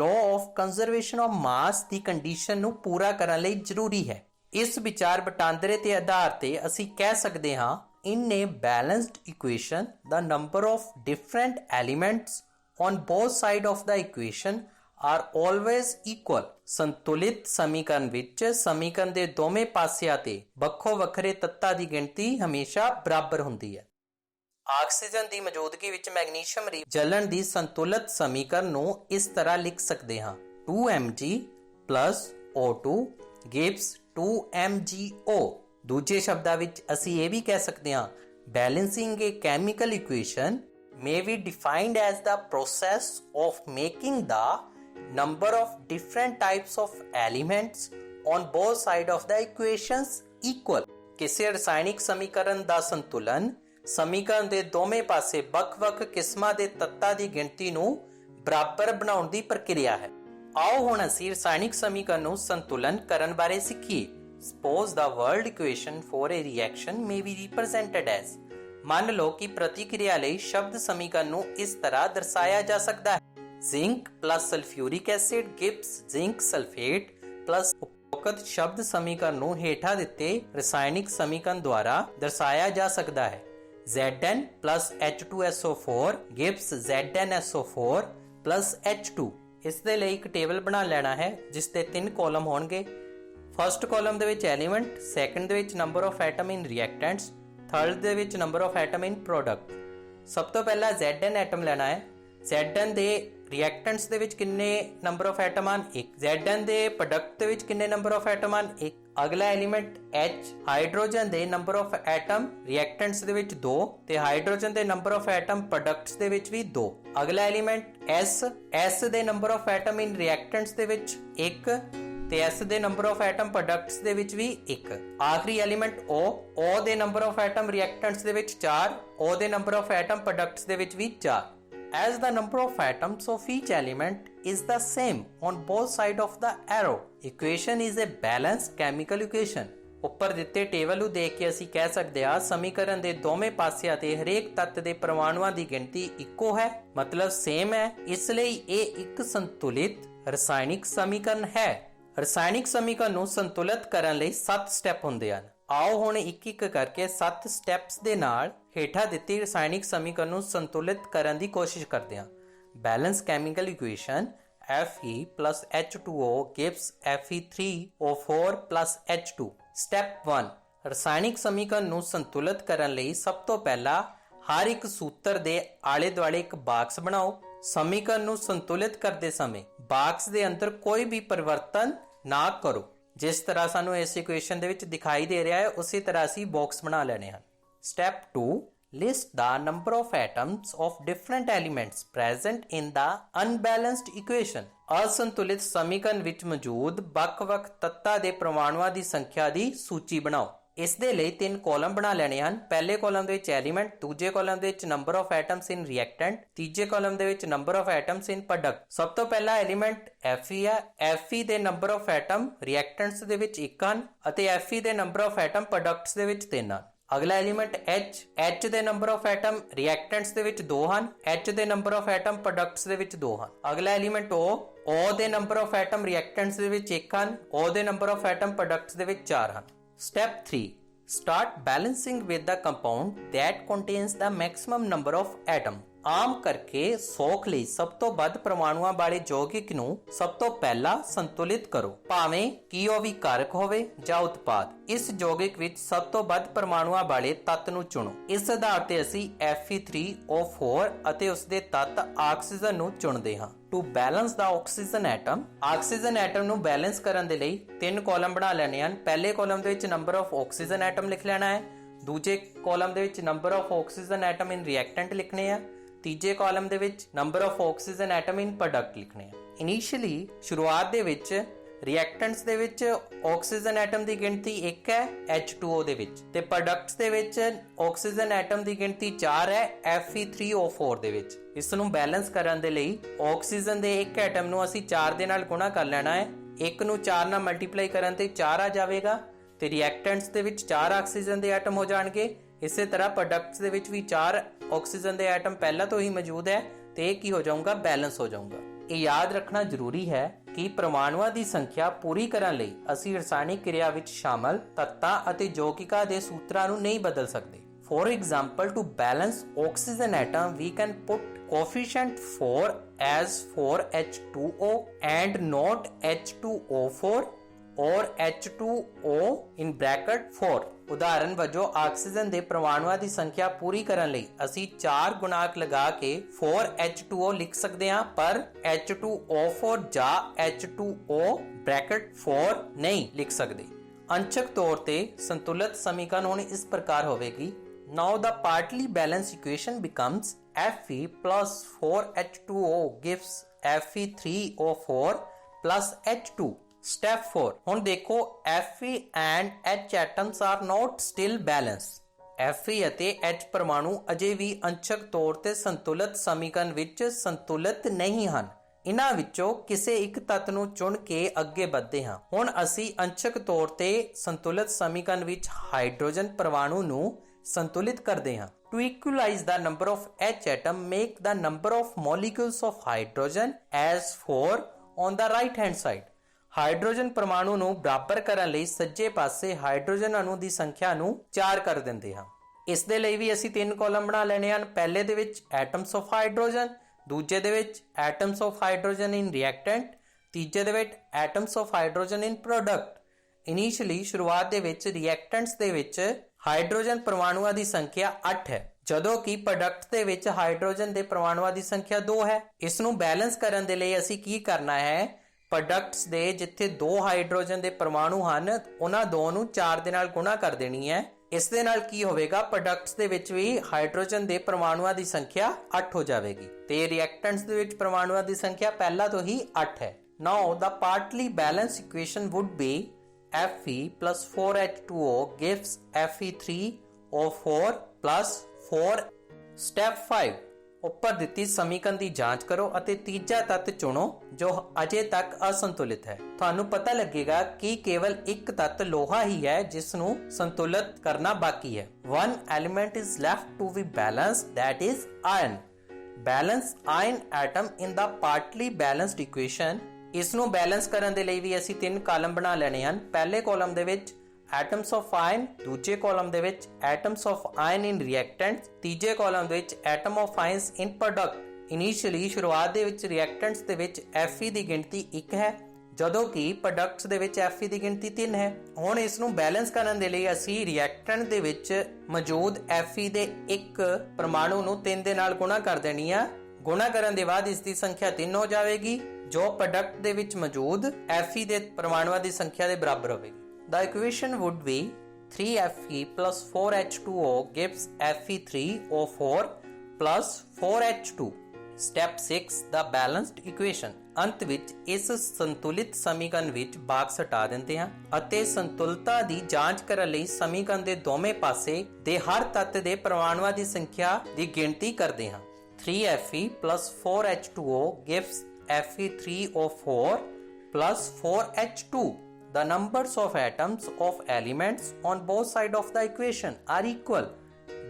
law of conservation of mass the condition ਨੂੰ पूरा ਕਰਨ ਲਈ ਜ਼ਰੂਰੀ ਹੈ। इस विचार वटांदरे के आधार ते असी कह सकते हाँ in a balanced equation the number of different elements on both sides of the equation are always equal। संतुलित समीकरण विच समीकरण दे दोवें पासियां ते ਵੱਖੋ ਵੱਖਰੇ तत्तां दी गिनती हमेशा बराबर हुंदी है। ऑक्सीजन की मौजूदगी विच मैग्नीशियम जलन की संतुलित समीकरण नूं इस तरह लिख सकते हाँ 2mg plus O2 gives 2mgO। दूजे शब्दां विच असी ये भी कह सकते हाँ balancing A chemical equation may be defined as the process of making the number of different types of elements on both sides of the equations equal। किसी रसायनिक समीकरण का संतुलन समीकरण के दोवें पासे ਵੱਖ-ਵੱਖ किस्मां दे तत्तां दी गिनती नूं बराबर बनाउण दी प्रक्रिया है। आओ हुण असीं रसायनिक समीकरण नूं संतुलन करन बारे सिੱਖੀਏ। Suppose the world equation for a reaction may be represented as। मान लो कि प्रतिक्रिया लई शब्द समीकरण नूं इस तरह दर्शाया जा सकता है zinc plus sulphuric acid gives zinc sulphate plus. उपरोक्त शब्द समीकरण नूं हेठा दिते रसायनिक समीकरण द्वारा दर्शाया जा सकता है Zn plus H2SO4 gives ZnSO4 plus H2। इस दे लई एक टेबल बना लेना है जिस दे 3 कॉलम होणगे। फर्स्ट कॉलम दे विच एलीमेंट, सैकेंड दे विच number of atom in reactants, third दे विच number of atom in product. सब तो पहला Zn एटम लेना है। Zn दे रिएक्टेंट्स दे विच किन्ने नंबर ऑफ एटम आन 1। Zn दे प्रोडक्ट दे विच किन्ने नंबर ऑफ एटम आन 1। अगला एलीमेंट H हाइड्रोजन दे नंबर ऑफ एटम रिएक्टेंट्स दे विच 2 ते हाइड्रोजन दे नंबर ऑफ एटम प्रोडक्ट्स दे विच भी 2। अगला एलीमेंट S दे number of atom in reactants दे विच 1 ते S दे नंबर ऑफ एटम प्रोडक्ट्स दे विच भी 1। आखिरी एलीमेंट O दे नंबर ऑफ एटम रिएक्टेंट्स दे विच 4, O दे नंबर ऑफ एटम प्रोडक्ट्स दे विच भी 4। As the number of atoms of each element is the same on both sides of the arrow, equation is a balanced chemical equation। ਉੱਪਰ ਦਿੱਤੇ ਟੇਬਲ ਨੂੰ ਦੇਖ ਕੇ ਅਸੀਂ ਕਹਿ ਸਕਦੇ ਹਾਂ ਸਮੀਕਰਨ ਦੇ ਦੋਵੇਂ ਪਾਸਿਆਂ ਤੇ ਹਰੇਕ ਤੱਤ ਦੇ ਪਰਮਾਣੂਆਂ ਦੀ ਗਿਣਤੀ ਇੱਕੋ ਹੈ, ਮਤਲਬ ਸੇਮ ਹੈ। ਇਸ ਲਈ ਇਹ ਇੱਕ ਸੰਤੁਲਿਤ ਰਸਾਇਣਿਕ ਸਮੀਕਰਨ ਹੈ। ਰਸਾਇਣਿਕ ਸਮੀਕਰਨ ਨੂੰ ਸੰਤੁਲਿਤ ਕਰਨ ਲਈ 7 ਸਟੈਪ ਹੁੰਦੇ ਹਨ। आओ हुण एक एक करके 7 स्टैप्स दे नाल हेठा दित्ती रसायनिक समीकरण नूं संतुलित करन दी कोशिश करते हैं। Balance chemical equation Fe plus H2O gives Fe3O4 plus H2। Step 1 रसायनिक समीकरण नूं संतुलित करन लई सब तो पहला हर एक सूत्र दे आले दुआले एक बाक्स बनाओ। समीकरण नूं संतुलित करते समय बाक्स दे अंदर कोई भी परिवर्तन ना करो। जिस तरह सानू इस इक्वेशन दे विच दिखाई दे रहा है उसी तरह असी बॉक्स बना लेने हैं। Step 2 list the number of atoms of different elements present in the unbalanced equation. असंतुलित समीकरण विच मौजूद ਵੱਖ-ਵੱਖ तत्तां दे परमाणुओं की संख्या की सूची बनाओ। इस दे लई 3 कॉलम बना लेने हैं। पहले कॉलम दे विच एलीमेंट, दूजे कॉलम दे विच number of atoms in reactant, तीजे कॉलम दे विच number of atoms in product. सब तो पहला एलीमेंट Fe है। Fe दे नंबर ऑफ एटम रिएक्टेंट्स दे विच 1 ਹਨ ਅਤੇ Fe दे नंबर ऑफ एटम प्रोडक्ट्स दे विच 3 ਹਨ। अगला एलीमेंट H दे नंबर ऑफ एटम रिएक्टेंट्स दे विच 2 ਹਨ, H दे नंबर ऑफ एटम प्रोडक्ट्स दे विच 2 ਹਨ। अगला एलीमेंट O दे नंबर ऑफ एटम रिएक्टेंट्स दे विच 1 ਹਨ, O दे नंबर ऑफ एटम प्रोडक्ट्स दे विच 4 ਹਨ। Step 3, start balancing with the compound that contains the maximum number of atom। ਆਮ ਕਰਕੇ ਸੌਖ ਲਈ ਸਭ ਤੋਂ ਵੱਧ ਪਰਮਾਣੂਆਂ ਵਾਲੇ ਯੌਗਿਕ ਨੂੰ ਸਭ ਤੋਂ ਪਹਿਲਾਂ ਸੰਤੁਲਿਤ ਕਰੋ, ਭਾਵੇਂ ਕਿ ਉਹ ਵੀ ਕਾਰਕ ਹੋਵੇ ਜਾਂ ਉਤਪਾਦ। ਇਸ ਯੌਗਿਕ ਵਿੱਚ ਸਭ ਤੋਂ ਵੱਧ ਪਰਮਾਣੂਆਂ ਵਾਲੇ ਤੱਤ ਨੂੰ ਚੁਣੋ। ਇਸ ਆਧਾਰ ਤੇ ਅਸੀਂ Fe3O4 ਅਤੇ ਉਸ ਦੇ ਤੱਤ ਆਕਸੀਜਨ ਨੂੰ ਚੁਣਦੇ ਹਾਂ। ਟੂ ਬੈਲੈਂਸ ਦਾ ਆਕਸੀਜਨ ਐਟਮ ਨੂੰ ਬੈਲੈਂਸ ਕਰਨ ਦੇ ਲਈ 3 ਕਾਲਮ ਬਣਾ ਲੈਣੇ ਹਨ। ਪਹਿਲੇ ਕਾਲਮ ਦੇ ਵਿੱਚ ਨੰਬਰ ਆਫ ਆਕਸੀਜਨ ਐਟਮ ਲਿਖ ਲੈਣਾ ਹੈ, ਦੂਜੇ ਕਾਲਮ ਦੇ ਵਿੱਚ number of oxygen atom in reactant ਲਿਖਣੇ ਆ, ਤੀਜੇ ਕਾਲਮ ਦੇ ਵਿੱਚ number of oxygen atom in product ਲਿਖਣੇ ਆ। ਇਨੀਸ਼ੀਅਲੀ ਸ਼ੁਰੂਆਤ ਦੇ ਵਿੱਚ ਰਿਐਕਟੈਂਟਸ ਦੇ ਵਿੱਚ ਆਕਸੀਜਨ ਐਟਮ ਦੀ ਗਿਣਤੀ 1 ਹੈ H2O ਦੇ ਵਿੱਚ, ਤੇ ਪ੍ਰੋਡਕਟਸ ਦੇ ਵਿੱਚ ਆਕਸੀਜਨ ਐਟਮ ਦੀ ਗਿਣਤੀ 4 ਹੈ Fe3O4 ਦੇ ਵਿੱਚ। ਇਸ ਨੂੰ ਬੈਲੈਂਸ ਕਰਨ ਦੇ ਲਈ ਆਕਸੀਜਨ ਦੇ ਇੱਕ ਐਟਮ ਨੂੰ ਅਸੀਂ 4 ਦੇ ਨਾਲ ਗੁਣਾ ਕਰ ਲੈਣਾ ਹੈ। 1 ਨੂੰ 4 ਨਾਲ ਮਲਟੀਪਲਾਈ ਕਰਨ ਤੇ 4 ਆ ਜਾਵੇਗਾ ਤੇ ਰਿਐਕਟੈਂਟਸ ਦੇ ਵਿੱਚ 4 ਆਕਸੀਜਨ ਦੇ ਐਟਮ ਹੋ ਜਾਣਗੇ। ਇਸੇ ਤਰ੍ਹਾਂ ਪ੍ਰੋਡਕਟਸ ਦੇ ਵਿੱਚ ਵੀ 4 ਆਕਸੀਜਨ ਦੇ ਐਟਮ ਪਹਿਲਾਂ ਤੋਂ ਹੀ ਮੌਜੂਦ ਹੈ ਤੇ ਇਹ ਕੀ ਹੋ ਜਾਊਗਾ, ਬੈਲੈਂਸ ਹੋ ਜਾਊਗਾ। ਇਹ ਯਾਦ ਰੱਖਣਾ ਜ਼ਰੂਰੀ ਹੈ ਕਿ ਪਰਮਾਣੂਆਂ ਦੀ ਸੰਖਿਆ ਪੂਰੀ ਕਰਨ ਲਈ ਅਸੀਂ ਰਸਾਇਣਿਕ ਕਿਰਿਆ ਵਿੱਚ ਸ਼ਾਮਲ ਤੱਤਾਂ ਅਤੇ ਯੌਗਿਕਾਂ ਦੇ ਸੂਤਰਾਂ ਨੂੰ ਨਹੀਂ ਬਦਲ ਸਕਦੇ। For example, to balance oxygen atom, we can put coefficient 4 as 4H2O and not H2O4 or H2O in bracket 4। ਉਦਾਹਰਨ ਵਜੋਂ ਆਕਸੀਜਨ ਦੇ ਪਰਮਾਣੂਆਂ ਦੀ ਸੰਖਿਆ ਪੂਰੀ ਕਰਨ ਲਈ ਅਸੀਂ 4 ਗੁਣਾਕ ਲਗਾ ਕੇ 4H2O ਲਿਖ ਸਕਦੇ ਹਾਂ, ਪਰ H2O4 ਜਾਂ H2O ਬ੍ਰੈਕਟ 4 ਨਹੀਂ ਲਿਖ ਸਕਦੇ। ਅੰਸ਼ਕ ਤੌਰ ਤੇ ਸੰਤੁਲਿਤ ਸਮੀਕਰਨ ਹੁਣ ਇਸ ਪ੍ਰਕਾਰ ਹੋਵੇਗੀ। Now the partly balanced equation becomes Fe plus 4H2O gives Fe3O4 plus H2। Step 4, ਹੁਣ ਦੇਖੋ Fe and H atoms are not still balanced। Fe ਅਤੇ H ਪਰਮਾਣੂ ਅਜੇ ਵੀ ਅੰਸ਼ਕ ਤੌਰ ਤੇ ਸੰਤੁਲਿਤ ਸਮੀਕਰਨ ਵਿੱਚ ਸੰਤੁਲਿਤ ਨਹੀਂ ਹਨ। ਇਹਨਾਂ ਵਿੱਚੋਂ ਕਿਸੇ ਇੱਕ ਤੱਤ ਨੂੰ ਚੁਣ ਕੇ ਅੱਗੇ ਵਧਦੇ ਹਾਂ। ਹੁਣ ਅਸੀਂ ਅੰਸ਼ਕ ਤੌਰ ਤੇ ਸੰਤੁਲਿਤ ਸਮੀਕਰਨ ਵਿੱਚ ਹਾਈਡਰੋਜਨ ਪਰਮਾਣੂ ਨੂੰ ਸੰਤੁਲਿਤ ਕਰਦੇ ਹਾਂ। To equalize the number of H atom, make the number of molecules of hydrogen as 4 on the right hand side। Hydrogen ਪਰਮਾਣੂ ਨੂੰ ਬਰਾਬਰ ਕਰਨ ਲਈ ਸੱਜੇ ਪਾਸੇ ਹਾਈਡਰੋਜਨ ਅਣੂ ਦੀ ਸੰਖਿਆ ਨੂੰ 4 ਕਰ ਦਿੰਦੇ ਹਾਂ। ਇਸ ਦੇ ਲਈ ਵੀ ਅਸੀਂ 3 ਕਾਲਮ ਬਣਾ ਲੈਣੇ ਹਨ। ਪਹਿਲੇ ਦੇ ਵਿੱਚ ਐਟਮਸ ਆਫ ਹਾਈਡਰੋਜਨ, ਦੂਜੇ ਦੇ ਵਿੱਚ atoms of hydrogen in reactant, ਤੀਜੇ ਦੇ ਵਿੱਚ atoms of hydrogen in product. Initially ਸ਼ੁਰੂਆਤ ਦੇ ਵਿੱਚ ਰਿਐਕਟੈਂਟਸ ਦੇ ਵਿੱਚ ਹਾਈਡਰੋਜਨ ਪਰਮਾਣੂਆਂ ਦੀ ਸੰਖਿਆ 8 ਹੈ, ਜਦੋਂ ਕਿ ਪ੍ਰੋਡਕਟ ਦੇ ਵਿੱਚ ਹਾਈਡਰੋਜਨ ਦੇ ਪਰਮਾਣੂਆਂ ਦੀ ਸੰਖਿਆ 2 ਹੈ। ਇਸ ਨੂੰ ਬੈਲੈਂਸ ਕਰਨ ਦੇ ਲਈ ਅਸੀਂ ਕੀ ਕਰਨਾ ਹੈ, ਪ੍ਰੋਡਕਟਸ ਦੇ ਜਿੱਥੇ 2 ਹਾਈਡਰੋਜਨ ਦੇ ਪਰਮਾਣੂ ਹਨ ਉਹਨਾਂ 2 ਨੂੰ 4 ਦੇ ਨਾਲ ਗੁਣਾ ਕਰ ਦੇਣੀ ਹੈ। ਇਸ ਦੇ ਨਾਲ ਕੀ ਹੋਵੇਗਾ, ਪ੍ਰੋਡਕਟਸ ਦੇ ਵਿੱਚ ਵੀ ਹਾਈਡਰੋਜਨ ਦੇ ਪਰਮਾਣੂਆਂ ਦੀ ਸੰਖਿਆ 8 ਹੋ ਜਾਵੇਗੀ ਤੇ ਰਿਐਕਟੈਂਟਸ ਦੇ ਵਿੱਚ ਪਰਮਾਣੂਆਂ ਦੀ ਸੰਖਿਆ ਪਹਿਲਾਂ ਤੋਂ ਹੀ 8 ਹੈ। Now the partly balance equation would be Fe plus 4H2O gives Fe3O4 plus 4। Step 5, ਉੱਪਰ ਦਿੱਤੀ ਸਮੀਕਰਨ ਦੀ ਜਾਂਚ ਕਰੋ ਅਤੇ ਤੀਜਾ ਤੱਤ ਚੁਣੋ ਜੋ ਅਜੇ ਤੱਕ ਅਸੰਤੁਲਿਤ ਹੈ। ਤੁਹਾਨੂੰ ਪਤਾ ਲੱਗੇਗਾ ਕਿ ਕੇਵਲ ਇੱਕ ਤੱਤ ਲੋਹਾ ਹੀ ਹੈ ਜਿਸ ਨੂੰ ਸੰਤੁਲਿਤ ਕਰਨਾ ਬਾਕੀ ਹੈ। One element is left to be balanced, that is iron। Balance iron atom in the partly balanced equation। ਇਸ ਨੂੰ ਬੈਲੈਂਸ ਕਰਨ ਦੇ ਲਈ ਵੀ ਅਸੀਂ 3 ਕਾਲਮ ਬਣਾ ਲੈਣੇ ਹਨ। ਪਹਿਲੇ ਕਾਲਮ ਦੇ ਵਿੱਚ ਐਟਮਸ ਆਫ ਆਇਰਨ, ਦੂਜੇ ਕਾਲਮ ਦੇ ਵਿੱਚ atoms of iron in reactants, ਤੀਜੇ ਕਾਲਮ ਦੇ ਵਿੱਚ atom of irons in product. Initially ਸ਼ੁਰੂਆਤ ਦੇ ਵਿੱਚ ਰਿਐਕਟੈਂਟਸ ਦੇ ਵਿੱਚ Fe ਦੀ ਗਿਣਤੀ 1 ਹੈ, ਜਦੋਂ ਕਿ ਪ੍ਰੋਡਕਟਸ ਦੇ ਵਿੱਚ Fe ਦੀ ਗਿਣਤੀ 3 ਹੈ। ਹੁਣ ਇਸ ਨੂੰ ਬੈਲੈਂਸ ਕਰਨ ਦੇ ਲਈ ਅਸੀਂ ਰਿਐਕਟੈਂਟ ਦੇ ਵਿੱਚ ਮੌਜੂਦ Fe ਦੇ ਇੱਕ ਪਰਮਾਣੂ ਨੂੰ 3 ਦੇ ਨਾਲ ਗੁਣਾ ਕਰ ਦੇਣੀ ਆ। ਗੁਣਾ ਕਰਨ ਦੇ ਬਾਅਦ ਇਸ ਦੀ ਸੰਖਿਆ 3 ਹੋ ਜਾਵੇਗੀ ਜੋ ਪ੍ਰੋਡਕਟ ਦੇ ਵਿੱਚ ਮੌਜੂਦ Fe ਦੇ ਪਰਮਾਣੂਆਂ ਦੀ ਸੰਖਿਆ ਦੇ ਬਰਾਬਰ ਹੋਵੇਗੀ। The equation would be 3Fe plus 4H2O gives Fe3O4 plus 4H2। Step 6 the balanced equation. ਅੰਤ ਵਿੱਚ ਇਸ ਸੰਤੁਲਿਤ ਸਮੀਕਰਨ ਵਿੱਚ ਬਾਕਸ ਹਟਾ ਦਿੰਦੇ ਹਾਂ ਅਤੇ ਸੰਤੁਲਤਾ ਦੀ ਜਾਂਚ ਕਰਨ ਲਈ ਸਮੀਕਰਨ ਦੇ ਦੋਵੇਂ ਪਾਸੇ ਦੇ ਹਰ ਤੱਤ ਦੇ ਪਰਮਾਣੂਆਂ ਦੀ ਸੰਖਿਆ ਦੀ ਗਿਣਤੀ ਕਰਦੇ ਹਾਂ। 3Fe plus 4H2O gives Fe3O4 plus 4H2. The numbers of atoms of elements on both sides of the equation are equal.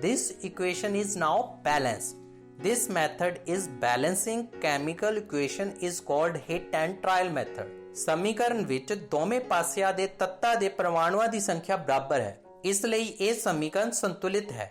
This equation is now balanced. This method is balancing chemical equation is called hit and trial method. ਸਮੀਕਰਨ ਵਿੱਚ ਦੋਵੇਂ ਪਾਸਿਆਂ ਦੇ ਤੱਤਾਂ ਦੇ ਪਰਮਾਣੂਆਂ ਦੀ ਸੰਖਿਆ ਬਰਾਬਰ ਹੈ, ਇਸ ਲਈ ਇਹ ਸਮੀਕਰਨ ਸੰਤੁਲਿਤ ਹੈ।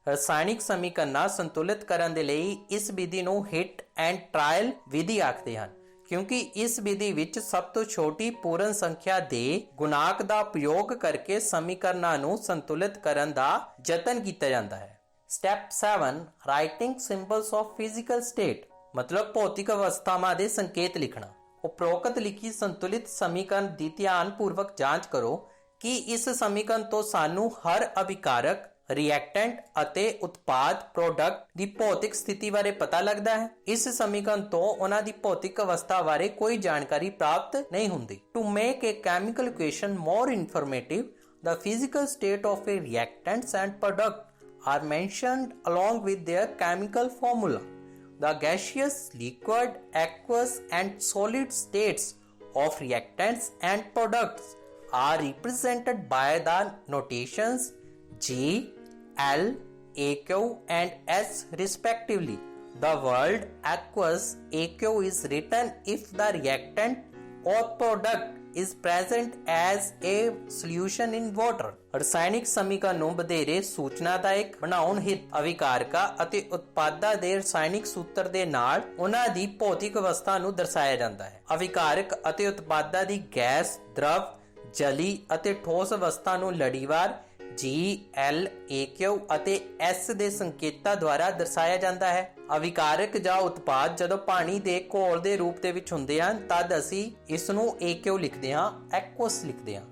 ਰਸਾਇਣਿਕ ਸਮੀਕਰਨਾਂ ਸੰਤੁਲਿਤ ਕਰਨ ਦੇ ਲਈ ਇਸ ਵਿਧੀ ਨੂੰ ਹਿੱਟ ਐਂਡ ਟ੍ਰਾਇਲ ਵਿਧੀ ਆਖਦੇ ਹਨ, ਕਿਉਂਕਿ ਇਸ ਵਿਧੀ ਵਿੱਚ ਸਭ ਤੋਂ ਛੋਟੀ ਪੂਰਨ ਸੰਖਿਆ ਦੇ ਗੁਣਾਂਕ ਦਾ ਉਪਯੋਗ ਕਰਕੇ ਸਮੀਕਰਨਾਂ ਨੂੰ ਸੰਤੁਲਿਤ ਕਰਨ ਦਾ ਯਤਨ ਕੀਤਾ ਜਾਂਦਾ ਹੈ। Step 7 writing ਸਿੰਬਲਸ of physical state, ਮਤਲਬ ਭੌਤਿਕ ਅਵਸਥਾਵਾਂ ਦੇ ਸੰਕੇਤ ਲਿਖਣਾ। ਉਪਰੋਕਤ ਲਿਖੀ ਸੰਤੁਲਿਤ ਸਮੀਕਰਨ ਦੀ ਧਿਆਨਪੂਰਵਕ ਜਾਂਚ ਕਰੋ ਕਿ ਇਸ ਸਮੀਕਰਨ ਤੋਂ ਸਾਨੂੰ ਹਰ ਅਭਿਕਾਰਕ, ਰਿਐਕਟੈਂਟ ਅਤੇ ਉਤਪਾਦ ਪ੍ਰੋਡਕਟ ਦੀ ਭੌਤਿਕ ਸਥਿਤੀ ਬਾਰੇ ਪਤਾ ਲੱਗਦਾ ਹੈ। ਇਸ ਸਮੀਕਰਨ ਤੋਂ ਉਹਨਾਂ ਦੀ ਭੌਤਿਕ ਅਵਸਥਾ ਬਾਰੇ ਕੋਈ ਜਾਣਕਾਰੀ ਪ੍ਰਾਪਤ ਨਹੀਂ ਹੁੰਦੀ। To make a chemical equation more informative, the physical state of a reactants and product are mentioned along with their chemical formula. The gaseous, liquid, aqueous and solid states of reactants and products are represented by the notations G, L, AQ and S respectively. The word aqueous AQ is written if the reactant or product is present as a solution in water. ਰਸਾਇਣਿਕ ਸਮੀਕਰਨ ਨੂੰ ਵਧੇਰੇ ਸੂਚਨਾਦਾਇਕ ਬਣਾਉਣ ਹਿੱਤ ਅਵਿਕਾਰਕਾਂ ਅਤੇ ਉਤਪਾਦਾਂ ਦੇ ਰਸਾਇਣਿਕ ਸੂਤਰ ਦੇ ਨਾਲ ਉਹਨਾਂ ਦੀ ਭੌਤਿਕ ਅਵਸਥਾ ਨੂੰ ਦਰਸਾਇਆ ਜਾਂਦਾ ਹੈ। ਅਵਿਕਾਰਕ ਅਤੇ ਉਤਪਾਦਾਂ ਦੀ ਗੈਸ, ਦ੍ਰਵ, ਜਲੀ ਅਤੇ ਠੋਸ ਅਵਸਥਾ ਨੂੰ ਲੜੀਵਾਰ G, L, AQ ਅਤੇ S ਦੇ ਸੰਕੇਤਾਂ ਦੁਆਰਾ ਦਰਸਾਇਆ ਜਾਂਦਾ ਹੈ। ਅਵਿਕਾਰਕ ਜਾਂ ਉਤਪਾਦ ਜਦੋਂ ਪਾਣੀ ਦੇ ਘੋਲ ਦੇ ਰੂਪ ਦੇ ਵਿੱਚ ਹੁੰਦੇ ਹਨ ਤਦ ਅਸੀਂ ਇਸ ਨੂੰ AQ ਲਿਖਦੇ ਹਾਂ, aqueous ਲਿਖਦੇ ਹਾਂ।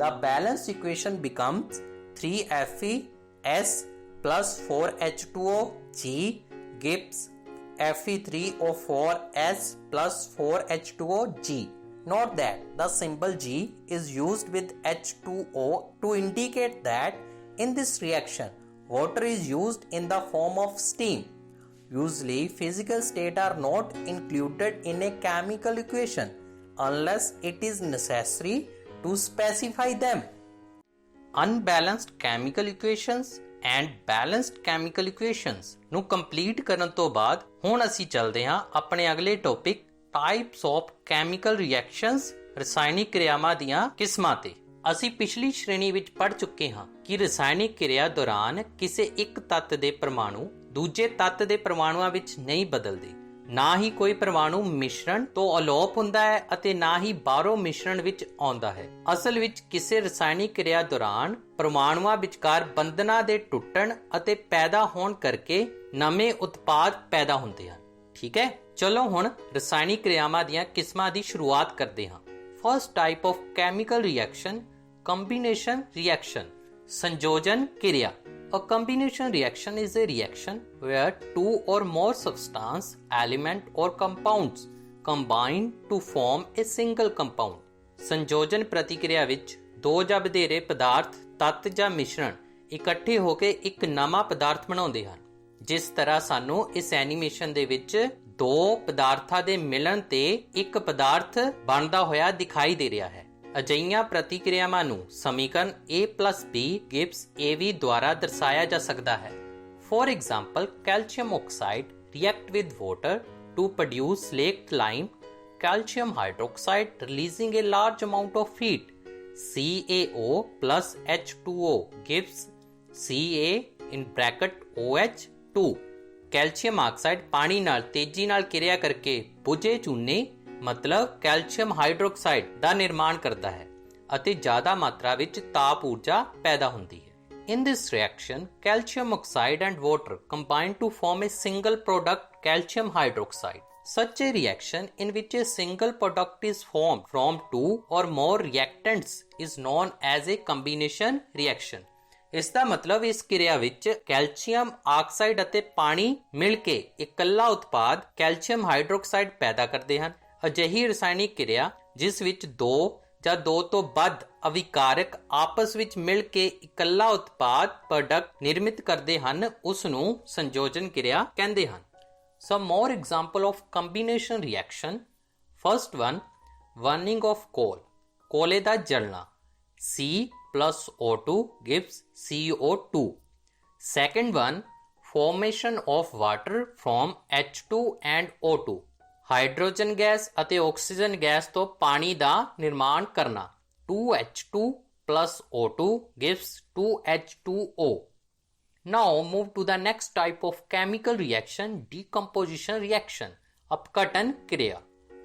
The balanced equation becomes 3Fe S plus 4H2O G gives Fe3O4 S plus 4H2O G. Note that the symbol G is used with H2O to indicate that in this reaction water is used in the form of steam. Usually physical states are not included in a chemical equation unless it is necessary to specify them. Unbalanced chemical equations and balanced chemical equations ਨੂੰ ਕੰਪਲੀਟ ਕਰਨ ਤੋਂ ਬਾਅਦ ਹੁਣ ਅਸੀਂ ਚੱਲਦੇ ਹਾਂ ਆਪਣੇ ਅਗਲੇ topic types of chemical reactions, ਰਸਾਇਣਿਕ ਕਿਰਿਆਵਾਂ ਦੀਆਂ ਕਿਸਮਾਂ ਤੇ। ਅਸੀਂ ਪਿਛਲੀ ਸ਼੍ਰੇਣੀ ਵਿੱਚ ਪੜ੍ਹ ਚੁੱਕੇ ਹਾਂ ਕਿ ਰਸਾਇਣਿਕ ਕਿਰਿਆ ਦੌਰਾਨ ਕਿਸੇ ਇੱਕ ਤੱਤ ਦੇ ਪਰਮਾਣੂ ਦੂਜੇ ਤੱਤ ਦੇ ਪਰਮਾਣੂਆਂ ਵਿੱਚ ਨਹੀਂ ਬਦਲਦੇ, ਨਾ ਹੀ ਕੋਈ ਪਰਮਾਣੂ ਮਿਸ਼ਰਣ ਤੋਂ ਅਲੋਪ ਹੁੰਦਾ ਹੈ ਅਤੇ ਨਾ ਹੀ ਬਾਹਰੋਂ ਮਿਸ਼ਰਣ ਵਿੱਚ ਆਉਂਦਾ ਹੈ। ਅਸਲ ਵਿੱਚ ਕਿਸੇ ਰਸਾਇਣਿਕ ਕਿਰਿਆ ਦੌਰਾਨ ਪਰਮਾਣੂਆਂ ਵਿਚਕਾਰ ਬੰਧਨਾਂ ਦੇ ਟੁੱਟਣ ਅਤੇ ਪੈਦਾ ਹੋਣ ਕਰਕੇ ਨਵੇਂ ਉਤਪਾਦ ਪੈਦਾ ਹੁੰਦੇ ਹਨ। ਠੀਕ ਹੈ, ਚਲੋ ਹੁਣ ਰਸਾਇਣਿਕ ਕਿਰਿਆਵਾਂ ਦੀਆਂ ਕਿਸਮਾਂ ਦੀ ਸ਼ੁਰੂਆਤ ਕਰਦੇ ਹਾਂ। First type of chemical reaction, combination reaction, ਸੰਯੋਜਨ ਕਿਰਿਆ। A combination reaction is a reaction where two or more substance, element or compounds combine to form a single compound. ਸੰਯੋਜਨ ਪ੍ਰਤੀਕਿਰਿਆ ਵਿੱਚ ਦੋ ਜਾਂ ਵਧੇਰੇ ਪਦਾਰਥ, ਤੱਤ ਜਾਂ ਮਿਸ਼ਰਣ ਇਕੱਠੇ ਹੋ ਕੇ ਇੱਕ ਨਵਾਂ ਪਦਾਰਥ ਬਣਾਉਂਦੇ ਹਨ। ਜਿਸ ਤਰ੍ਹਾਂ ਸਾਨੂੰ ਇਸ ਐਨੀਮੇਸ਼ਨ ਦੇ ਵਿੱਚ ਦੋ ਪਦਾਰਥਾਂ ਦੇ ਮਿਲਣ ਤੇ ਇੱਕ ਪਦਾਰਥ ਬਣਦਾ ਹੋਇਆ ਦਿਖਾਈ ਦੇ ਰਿਹਾ ਹੈ। ਅਜਿਹੀਆਂ ਪ੍ਰਤੀਕਿਰਿਆਵਾਂ ਨੂੰ ਸਮੀਕਰਨ A plus B gives AV ਦੁਆਰਾ ਦਰਸਾਇਆ ਜਾ ਸਕਦਾ ਹੈ। For example, calcium oxide react with water to produce slaked lime, calcium hydroxide releasing a large amount of heat. CaO plus H2O gives Ca in bracket OH2. Calcium oxide ਪਾਣੀ ਨਾਲ ਤੇਜ਼ੀ ਨਾਲ ਕਿਰਿਆ ਕਰਕੇ ਬੁਝੇ ਚੂਨੇ ਮਤਲਬ ਕੈਲਸ਼ੀਅਮ ਹਾਈਡਰੋਕਸਾਈਡ ਦਾ ਨਿਰਮਾਣ ਕਰਦਾ ਹੈ ਅਤੇ ਜ਼ਿਆਦਾ ਮਾਤਰਾ ਵਿੱਚ ਤਾਪ ਊਰਜਾ ਪੈਦਾ ਹੁੰਦੀ ਹੈ। In this reaction, calcium oxide and water combine to form a single product, calcium hydroxide. Such a reaction in which a single product is formed from two or more reactants is known as a combination reaction. इसका मतलब इस क्रिया विच कैल्शियम ऑक्साइड ਅਤੇ पानी मिल के इकल्ला उत्पाद कैल्शियम हाइड्रोक्साइड पैदा करते हैं। अजिही रसायनिक क्रिया जिस विच दो ਜਾਂ ਦੋ ਤੋਂ ਵੱਧ ਅਵਿਕਾਰਕ ਆਪਸ ਵਿੱਚ ਮਿਲ ਕੇ ਇਕੱਲਾ ਉਤਪਾਦ ਪ੍ਰੋਡਕਟ ਨਿਰਮਿਤ ਕਰਦੇ ਹਨ ਉਸ ਨੂੰ ਸੰਯੋਜਨ ਕਿਰਿਆ ਕਹਿੰਦੇ ਹਨ। Some more example of combination reaction. First one, burning of coal. ਕੋਲੇ ਦਾ ਜਲਣਾ C plus O2 gives CO2. Second one, formation of water from H2 and O2. Hydrogen gas ਅਤੇ ਆਕਸੀਜਨ ਗੈਸ ਤੋਂ ਪਾਣੀ ਦਾ ਨਿਰਮਾਣ ਕਰਨਾ 2H2 plus O2 gives 2H2O. Now move to the next type of chemical reaction, decomposition reaction. अपघटन क्रिया.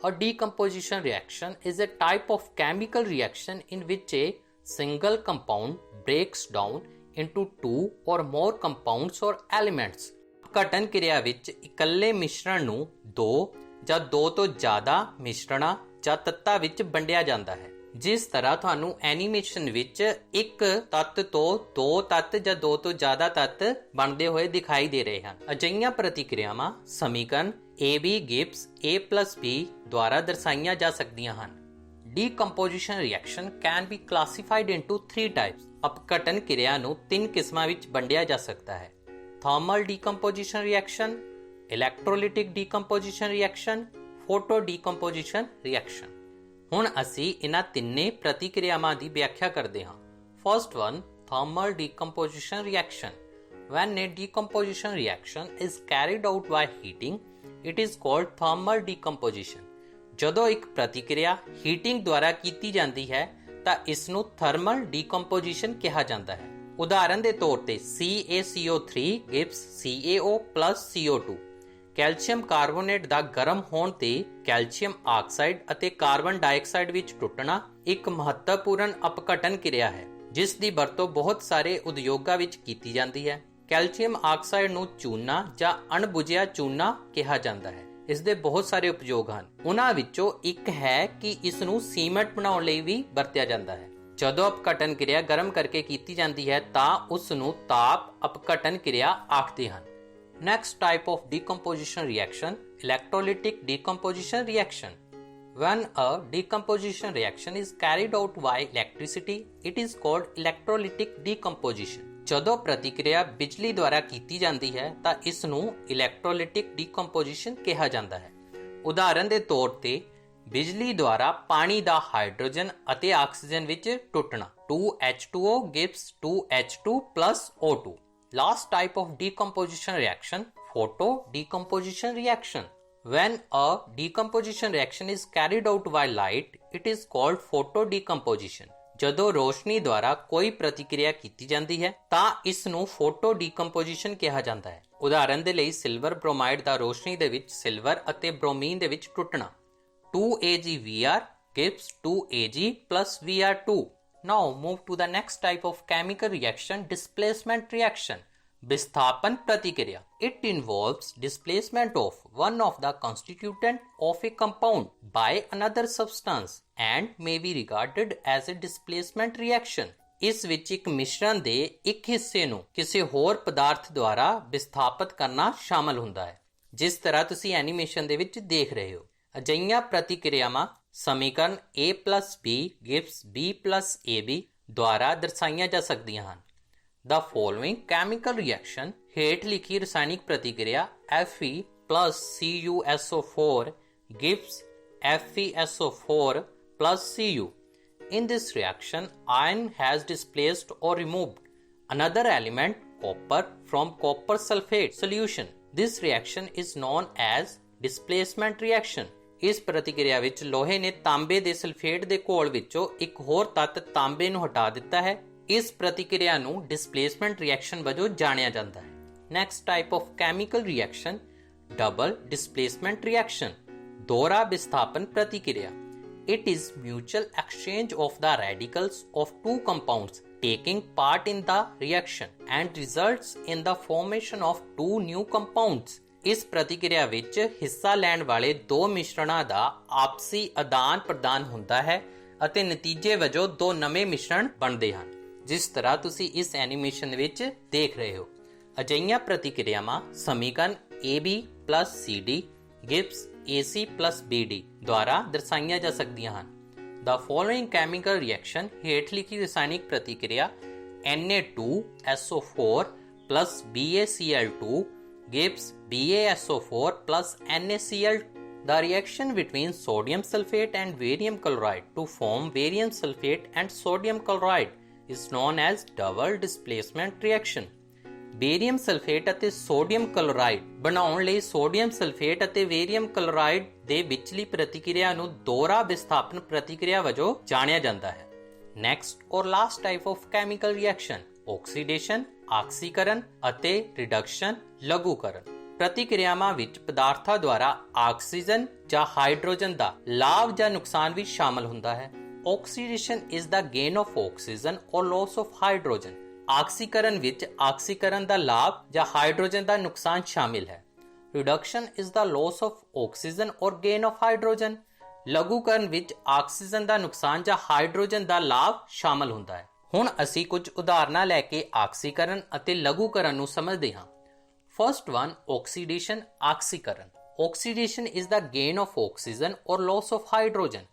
A decomposition reaction is a type of chemical reaction in which a single compound breaks down into two or more compounds or elements. अपघटन क्रिया ਵਿੱਚ ਇਕੱਲੇ ਮਿਸ਼ਰਣ ਨੂੰ ਦੋ ਜਾਂ ਦੋ ਤੋਂ ਜ਼ਿਆਦਾ ਮਿਸ਼ਰਣਾਂ ਜਾਂ ਤੱਤਾਂ ਵਿੱਚ ਵੰਡਿਆ ਜਾਂਦਾ ਹੈ। ਜਿਸ ਤਰ੍ਹਾਂ ਤੁਹਾਨੂੰ ਐਨੀਮੇਸ਼ਨ ਵਿੱਚ ਇੱਕ ਤੱਤ ਤੋਂ ਦੋ ਤੱਤ ਜਾਂ ਦੋ ਤੋਂ ਜ਼ਿਆਦਾ ਤੱਤ ਬਣਦੇ ਹੋਏ ਦਿਖਾਈ ਦੇ ਰਹੇ ਹਨ। ਅਜਿਹੀਆਂ ਪ੍ਰਤੀਕਿਰਿਆਵਾਂ ਸਮੀਕਰਨ AB gives A plus B ਦੁਆਰਾ ਦਰਸਾਈਆਂ ਜਾ ਸਕਦੀਆਂ ਹਨ। Decomposition reaction can be classified into three types. अपघटन क्रिया ਨੂੰ ਤਿੰਨ ਕਿਸਮਾਂ ਵਿੱਚ ਵੰਡਿਆ ਜਾ ਸਕਦਾ ਹੈ। Thermal decomposition reaction, electrolytic decomposition reaction, photo decomposition reaction. ਹੁਣ ਅਸੀਂ ਇਹਨਾਂ ਤਿੰਨੇ ਪ੍ਰਤੀਕਿਰਿਆਵਾਂ ਦੀ ਵਿਆਖਿਆ ਕਰਦੇ ਹਾਂ। First one, thermal decomposition reaction. When a decomposition reaction is carried out by heating, it is called thermal decomposition. ਜਦੋਂ ਇੱਕ ਪ੍ਰਤੀਕਿਰਿਆ ਹੀਟਿੰਗ ਦੁਆਰਾ ਕੀਤੀ ਜਾਂਦੀ ਹੈ ਤਾਂ ਇਸ ਨੂੰ ਥਰਮਲ ਡੀਕੰਪੋਜੀਸ਼ਨ ਕਿਹਾ ਜਾਂਦਾ ਹੈ। ਉਦਾਹਰਨ ਦੇ ਤੌਰ ਤੇ CaCO3 gives CaO plus CO2. Calcium carbonate ਦਾ ਗਰਮ ਹੋਣ ਤੇ ਕੈਲਸ਼ੀਅਮ ਆਕਸਾਈਡ ਅਤੇ ਕਾਰਬਨ ਡਾਈਆਕਸਾਈਡ ਵਿੱਚ ਟੁੱਟਣਾ ਇੱਕ ਮਹੱਤਵਪੂਰਨ ਅਪਘਟਨ ਕਿਰਿਆ ਹੈ ਜਿਸ ਦੀ ਵਰਤੋਂ ਬਹੁਤ ਸਾਰੇ ਉਦਯੋਗਾਂ ਵਿੱਚ ਕੀਤੀ ਜਾਂਦੀ ਹੈ। ਕੈਲਸ਼ੀਅਮ ਆਕਸਾਈਡ ਨੂੰ ਚੂਨਾ ਜਾਂ ਅਣਬੁਝਿਆ ਚੂਨਾ ਕਿਹਾ ਜਾਂਦਾ ਹੈ। ਇਸ ਦੇ ਬਹੁਤ ਸਾਰੇ ਉਪਯੋਗ ਹਨ। ਉਹਨਾਂ ਵਿੱਚੋਂ ਇੱਕ ਹੈ ਕਿ ਇਸ ਨੂੰ ਸੀਮੈਂਟ ਬਣਾਉਣ ਲਈ ਵੀ ਵਰਤਿਆ ਜਾਂਦਾ ਹੈ। ਜਦੋਂ ਅਪਘਟਨ ਕਿਰਿਆ ਗਰਮ ਕਰਕੇ ਕੀਤੀ ਜਾਂਦੀ ਹੈ ਤਾਂ ਉਸ ਨੂੰ ਤਾਪ ਅਪਘਟਨ ਕਿਰਿਆ ਆਖਦੇ ਹਨ। Next type of decomposition reaction, electrolytic decomposition reaction. When a decomposition reaction is carried out by electricity, it is called electrolytic decomposition. ਜਦੋਂ ਪ੍ਰਤੀਕਿਰਿਆ ਬਿਜਲੀ ਦੁਆਰਾ ਕੀਤੀ ਜਾਂਦੀ ਹੈ ਤਾਂ ਇਸ ਨੂੰ electrolytic decomposition ਕਿਹਾ ਜਾਂਦਾ ਹੈ। ਉਦਾਹਰਨ ਦੇ ਤੌਰ ਤੇ ਬਿਜਲੀ ਦੁਆਰਾ ਪਾਣੀ ਦਾ ਹਾਈਡਰੋਜਨ ਅਤੇ ਆਕਸੀਜਨ ਵਿੱਚ ਟੁੱਟਣਾ 2H2O gives 2H2 plus O2. Last type of decomposition reaction, photo decomposition reaction. When a decomposition reaction is carried out by light, it is called photo decomposition. ਜਦੋਂ ਰੋਸ਼ਨੀ ਦੁਆਰਾ ਕੋਈ ਪ੍ਰਤੀਕਿਰਿਆ ਕੀਤੀ ਜਾਂਦੀ ਹੈ ਤਾਂ ਇਸ ਨੂੰ ਫੋਟੋ ਡੀਕੰਪੋਜੀਸ਼ਨ ਕਿਹਾ ਜਾਂਦਾ ਹੈ। ਉਦਾਹਰਨ ਦੇ ਲਈ ਸਿਲਵਰ ਬ੍ਰੋਮਾਈਡ ਦਾ ਰੋਸ਼ਨੀ ਦੇ ਵਿੱਚ ਸਿਲਵਰ ਅਤੇ ਬ੍ਰੋਮੀਨ ਦੇ ਵਿੱਚ ਟੁੱਟਣਾ 2AgVr gives 2Ag plus Vr2. Now move to the next type of chemical reaction, displacement reaction. विस्थापन प्रतिक्रिया. It involves displacement of one of the constituent of a compound by another substance and may be regarded as a displacement reaction. ਇਸ ਵਿੱਚ ਇੱਕ ਮਿਸ਼ਰਣ ਦੇ ਇੱਕ ਹਿੱਸੇ ਨੂੰ ਕਿਸੇ ਹੋਰ ਪਦਾਰਥ ਦੁਆਰਾ ਵਿਸਥਾਪਿਤ ਕਰਨਾ ਸ਼ਾਮਲ ਹੁੰਦਾ ਹੈ ਜਿਸ ਤਰ੍ਹਾਂ ਤੁਸੀਂ ਐਨੀਮੇਸ਼ਨ ਦੇ ਵਿੱਚ ਦੇਖ ਰਹੇ ਹੋ। ਅਜਿਹੀਆਂ ਪ੍ਰਤੀਕਿਰਿਆਵਾਂ ਸਮੀਕਰਨ A plus B gives B plus AB ਦੁਆਰਾ ਦਰਸਾਈਆਂ ਜਾ ਸਕਦੀਆਂ ਹਨ। The following chemical reaction, ਹੇਠ ਲਿਖੀ ਰਸਾਇਣਿਕ ਪ੍ਰਤੀਕਿਰਿਆ Fe plus CuSO4 gives FeSO4 plus Cu. In this reaction, iron has displaced or removed another element, copper, from copper sulfate solution. This reaction is known as displacement reaction. ਇਸ ਪ੍ਰਤੀਕਿਰਿਆ ਵਿੱਚ ਲੋਹੇ ਨੇ ਤਾਂਬੇ ਦੇ ਸਲਫੇਟ ਦੇ ਘੋਲ ਵਿੱਚੋਂ ਇੱਕ ਹੋਰ ਤੱਤ ਤਾਂਬੇ ਨੂੰ ਹਟਾ ਦਿੱਤਾ ਹੈ। ਇਸ ਪ੍ਰਤੀਕਿਰਿਆ ਨੂੰ ਡਿਸਪਲੇਸਮੈਂਟ ਰਿਐਕਸ਼ਨ ਵਜੋਂ ਜਾਣਿਆ ਜਾਂਦਾ ਹੈ। Next type of chemical reaction, double displacement reaction, ਦੋਹਰਾ ਵਿਸਥਾਪਨ ਪ੍ਰਤੀਕਿਰਿਆ। It is mutual exchange of the radicals of two compounds taking part in the reaction and results in the formation of two new compounds. ਇਸ ਪ੍ਰਤੀਕਿਰਿਆ ਵਿੱਚ ਹਿੱਸਾ ਲੈਣ ਵਾਲੇ ਦੋ ਮਿਸ਼ਰਣਾਂ ਦਾ ਆਪਸੀ ਆਦਾਨ ਪ੍ਰਦਾਨ ਹੁੰਦਾ ਹੈ ਅਤੇ ਨਤੀਜੇ ਵਜੋਂ ਦੋ ਨਵੇਂ ਮਿਸ਼ਰਣ ਬਣਦੇ ਹਨ। जिस तरह तुसी इस एनीमेशन विच देख रहे हो। अजिहियां प्रतिक्रियावां समीकरण AB + CD gives AC + BD द्वारा दर्शाईਆਂ जा सकदियां ਹਨ। The following chemical reaction ਹੇਠ ਲਿਖੀ ਰਸਾਇਣਿਕ ਪ੍ਰਤੀਕਿਰਿਆ Na2SO4 plus BaCl2 gives BaSO4 plus NaCl. The reaction between sodium sulfate and barium chloride to form barium sulfate and sodium chloride is known as double displacement reaction. Barium sulphate ਅਤੇ ਸੋਡੀਅਮ ਕਲੋਰਾਈਡ ਬਣਾਉਣ ਲਈ ਸੋਡੀਅਮ ਸਲਫੇਟ ਅਤੇ ਬੇਰੀਅਮ ਕਲੋਰਾਈਡ ਦੇ ਵਿਚਲੀ ਪ੍ਰਤੀਕਿਰਿਆ ਨੂੰ ਦੋਹਰਾ ਵਿਸਥਾਪਨ ਪ੍ਰਤੀਕਿਰਿਆ ਵਜੋਂ ਜਾਣਿਆ ਜਾਂਦਾ ਹੈ। Next or last type of chemical reaction oxidation, ਆਕਸੀਕਰਨ ਅਤੇ ਰਿਡਕਸ਼ਨ, ਲਘੂਕਰਨ। ਪ੍ਰਤੀਕਿਰਿਆਵਾਂ ਵਿੱਚ ਪਦਾਰਥਾਂ ਦੁਆਰਾ ਆਕਸੀਜਨ ਜਾਂ ਹਾਈਡਰੋਜਨ ਦਾ ਲਾਭ ਜਾਂ ਨੁਕਸਾਨ ਵੀ ਸ਼ਾਮਲ ਹੁੰਦਾ ਹੈ। Oxidation is the gain of oxygen or loss of hydrogen. ਆਕਸੀਕਰਨ ਵਿੱਚ ਆਕਸੀਕਰਨ ਦਾ ਲਾਭ ਜਾਂ ਹਾਈਡਰੋਜਨ ਦਾ ਨੁਕਸਾਨ ਸ਼ਾਮਿਲ ਹੈ। Reduction is the loss of oxygen ਔਰ ਗੇਨ ਆਫ ਹਾਈਡਰੋਜਨ। ਲਘੂਕਰਨ ਵਿੱਚ ਆਕਸੀਜਨ ਦਾ ਨੁਕਸਾਨ ਜਾਂ ਹਾਈਡਰੋਜਨ ਦਾ ਲਾਭ ਸ਼ਾਮਲ ਹੁੰਦਾ ਹੈ। ਹੁਣ ਅਸੀਂ ਕੁਝ ਉਦਾਹਰਨਾਂ ਲੈ ਕੇ ਆਕਸੀਕਰਨ ਅਤੇ ਲਘੂਕਰਨ ਨੂੰ ਸਮਝਦੇ ਹਾਂ। ਫਰਸਟ ਵਨ, ਆਕਸੀਡੇਸ਼ਨ, ਆਕਸੀਕਰਨ। Oxidation is the gain of oxygen or loss of hydrogen.